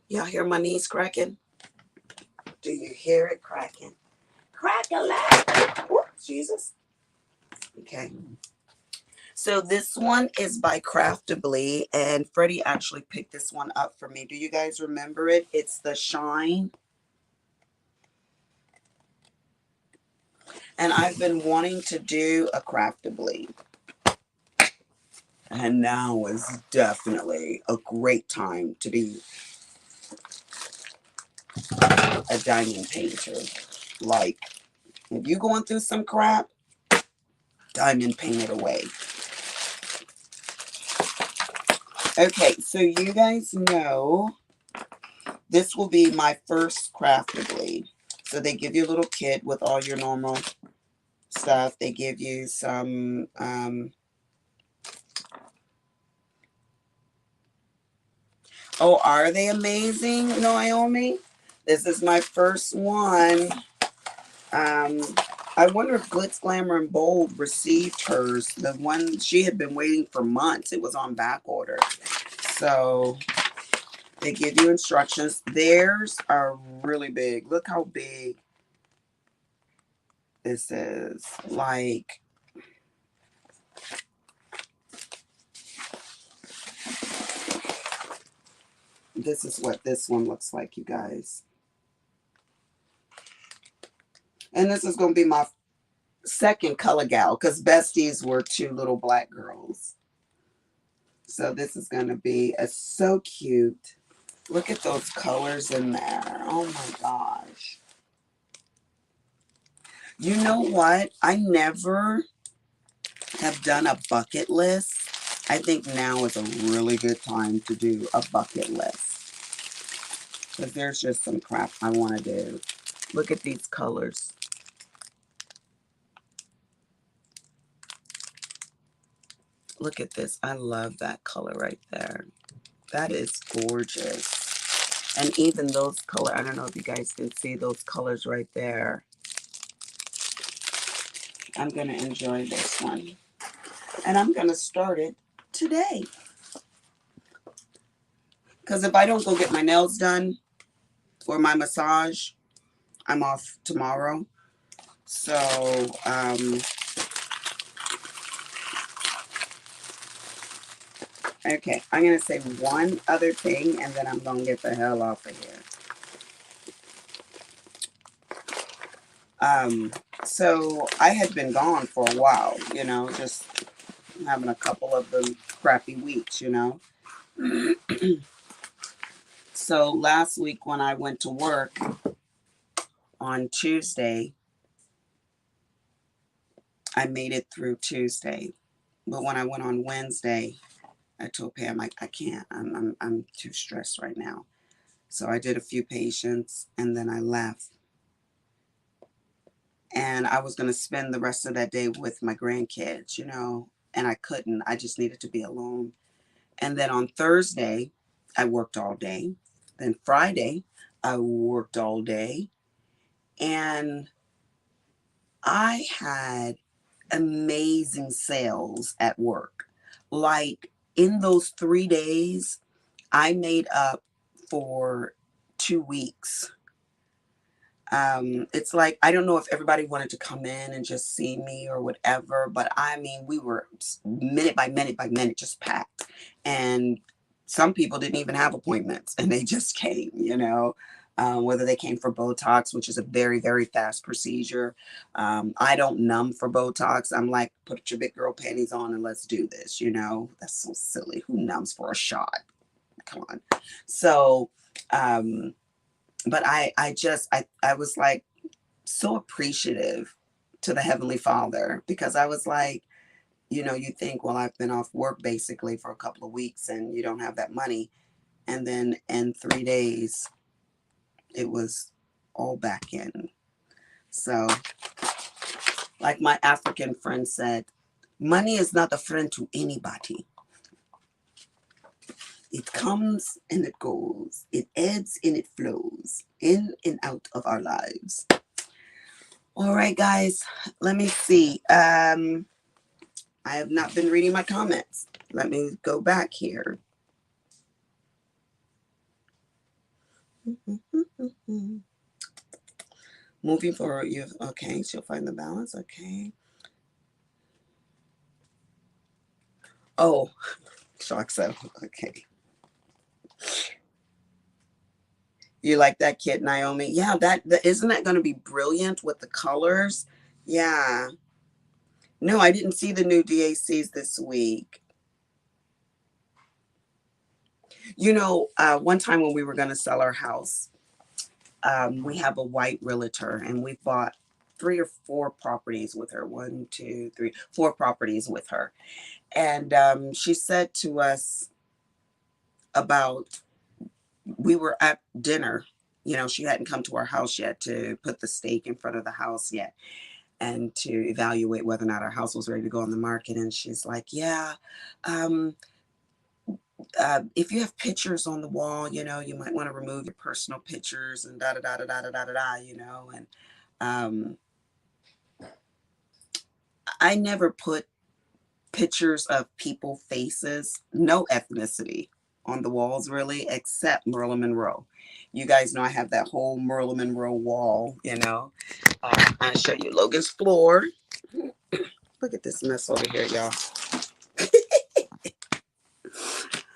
[SPEAKER 1] Y'all hear my knees cracking? Do you hear it cracking? Crack a lack. Jesus. Okay. So this one is by Craftably, and Freddie actually picked this one up for me. Do you guys remember it? It's the Shine. And I've been wanting to do a Craftably. And now is definitely a great time to be a diamond painter. Like, if you're going through some crap, diamond paint it away. Okay, so you guys know this will be my first Craftably. So they give you a little kit with all your normal stuff. They give you some oh, are they amazing, Naomi? This is my first one. I wonder if Glitz, Glamour, and Bold received hers. The one she had been waiting for months. It was on back order. So they give you instructions. Theirs are really big. Look how big this is. Like, this is what this one looks like, you guys. And this is going to be my second color gal because besties were two little black girls. So this is going to be so cute. Look at those colors in there. Oh my gosh. You know what? I never have done a bucket list. I think now is a really good time to do a bucket list. Because there's just some crap I want to do. Look at these colors. Look at this. I love that color right there. That is gorgeous. And even those color, I don't know if you guys can see those colors right there. I'm going to enjoy this one. And I'm going to start it today. Because if I don't go get my nails done or my massage, I'm off tomorrow. So, okay, I'm going to say one other thing and then I'm going to get the hell off of here. So I had been gone for a while, you know, just having a couple of the crappy weeks, you know. So last week when I went to work on Tuesday, I made it through Tuesday. But when I went on Wednesday, I told Pam, I can't. I'm too stressed right now. So I did a few patients and then I left. And I was going to spend the rest of that day with my grandkids, you know, and I couldn't. I just needed to be alone. And then on Thursday, I worked all day. Then Friday, I worked all day. And I had amazing sales at work. Like in those 3 days, I made up for 2 weeks. It's like, I don't know if everybody wanted to come in and just see me or whatever, but I mean, we were minute by minute by minute just packed. And some people didn't even have appointments and they just came, you know, whether they came for Botox, which is a very, very fast procedure. I don't numb for Botox. I'm like, put your big girl panties on and let's do this, you know. That's so silly. Who numbs for a shot? Come on. So, but I was like so appreciative to the Heavenly Father, because I was like, you know, you think, well, I've been off work basically for a couple of weeks and you don't have that money. And then in 3 days, it was all back in. So, like my African friend said, money is not a friend to anybody. It comes and it goes. It ebbs and it flows in and out of our lives. All right, guys, let me see. I have not been reading my comments. Let me go back here. Moving forward, okay, she'll find the balance. Okay. Oh, shock so. Okay. You like that kit, Naomi? Yeah, that isn't that going to be brilliant with the colors? Yeah. No, I didn't see the new DACs this week. You know, one time when we were going to sell our house, we have a white realtor, and we bought 3 or 4 properties with her. 1, 2, 3, 4 properties with her. And she said to us about, we were at dinner. You know, she hadn't come to our house yet to put the stake in front of the house yet and to evaluate whether or not our house was ready to go on the market. And she's like, yeah, if you have pictures on the wall, you know, you might want to remove your personal pictures and da da da da da da da da da, you know. And I never put pictures of people faces, no ethnicity on the walls really, except Marilyn Monroe. You guys know I have that whole Marilyn Monroe wall, you know. I'll show you Logan's floor. Look at this mess over here, y'all.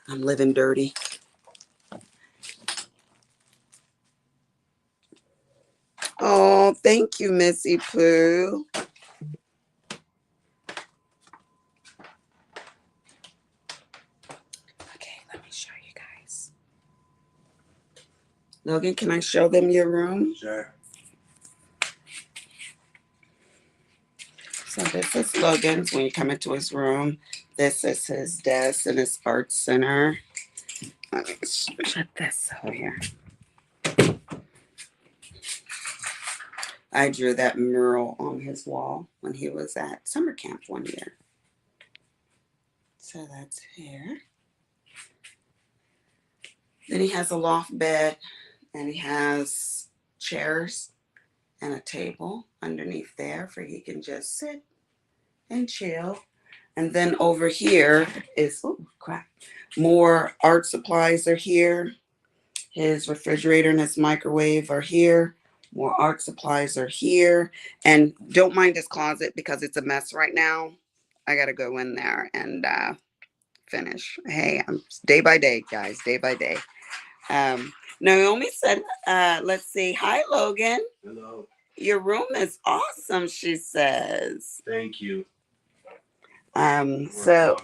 [SPEAKER 1] I'm living dirty. Oh, thank you, Missy Pooh. Okay, let me show you guys. Logan, can I show them your room?
[SPEAKER 2] Sure.
[SPEAKER 1] So this is Logan's when you come into his room. This is his desk and his art center. Let me shut this over here. I drew that mural on his wall when he was at summer camp one year. So that's here. Then he has a loft bed, and he has chairs and a table underneath there for he can just sit and chill. And then over here is, oh crap, more art supplies are here. His refrigerator and his microwave are here. More art supplies are here. And don't mind his closet because it's a mess right now. I got to go in there and finish. Hey, I'm day by day, guys, day by day. Naomi said, let's see. Hi, Logan.
[SPEAKER 2] Hello.
[SPEAKER 1] Your room is awesome, she says.
[SPEAKER 2] Thank you.
[SPEAKER 1] So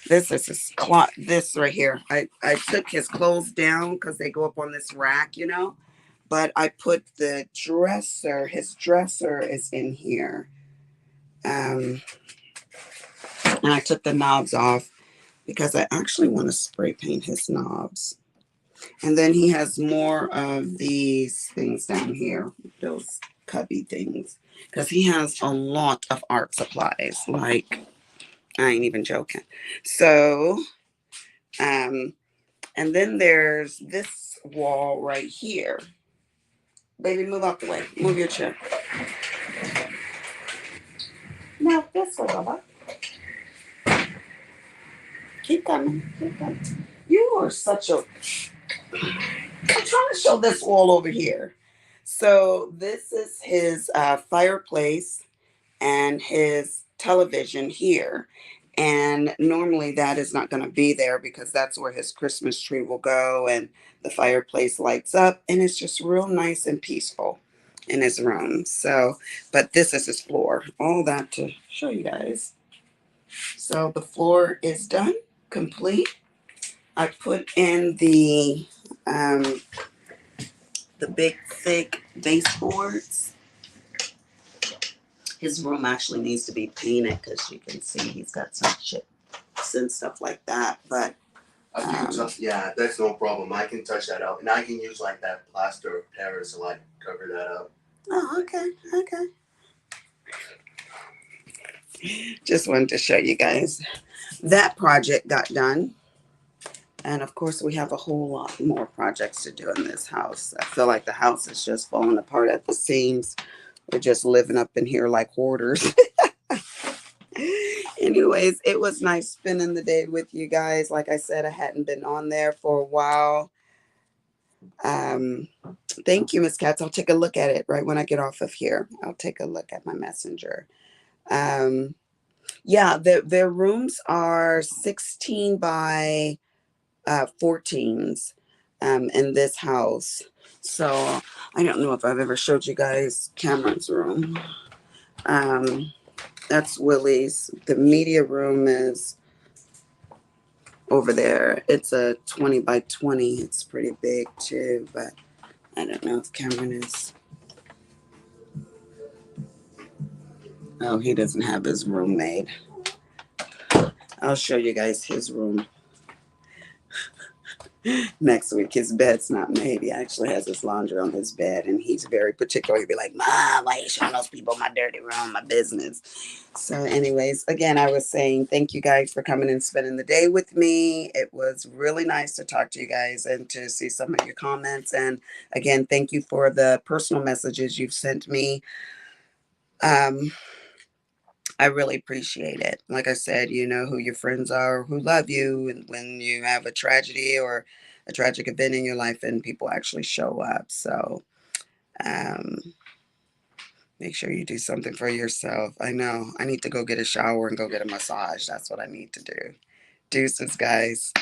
[SPEAKER 1] this is his this right here. I took his clothes down because they go up on this rack, you know. But I put the dresser, his dresser is in here. And I took the knobs off because I actually want to spray paint his knobs. And then he has more of these things down here, those cubby things, because he has a lot of art supplies. Like, I ain't even joking. So, and then there's this wall right here. Baby, move out the way. Move your chair. No, this way, Baba. Keep coming. Keep coming. You are such a... I'm trying to show this wall over here. So this is his fireplace and his television here. And normally that is not going to be there because that's where his Christmas tree will go and the fireplace lights up and it's just real nice and peaceful in his room. So, but this is his floor. All that to show you guys. So the floor is done, complete. I put in the big thick baseboards. His room actually needs to be painted because you can see he's got some chips and stuff like that. But
[SPEAKER 2] yeah, that's no problem. I can touch that up, and I can use like that plaster of Paris to like cover that up.
[SPEAKER 1] oh, okay. Just wanted to show you guys that project got done. And of course, we have a whole lot more projects to do in this house. I feel like the house is just falling apart at the seams. We're just living up in here like hoarders. Anyways, it was nice spending the day with you guys. Like I said, I hadn't been on there for a while. Um, Thank you, Miss Katz. I'll take a look at it right when I get off of here. I'll take a look at my messenger. Um, yeah, their rooms are 16 by 14s in this house. So I don't know if I've ever showed you guys Cameron's room. That's Willie's. The media room is over there. It's a 20 by 20. It's pretty big too, but I don't know if Cameron is. Oh, he doesn't have his room made. I'll show you guys his room next week. His bed's not made. He actually has his laundry on his bed, and he's very particular. He'd be like, "Mom, why are you showing those people my dirty room, my business?" So, anyways, again, I was saying thank you guys for coming and spending the day with me. It was really nice to talk to you guys and to see some of your comments. And again, thank you for the personal messages you've sent me. I really appreciate it. Like I said, you know who your friends are who love you. And when you have a tragedy or a tragic event in your life and people actually show up. So um, make sure you do something for yourself. I know I need to go get a shower and go get a massage. That's what I need to do. Deuces, guys.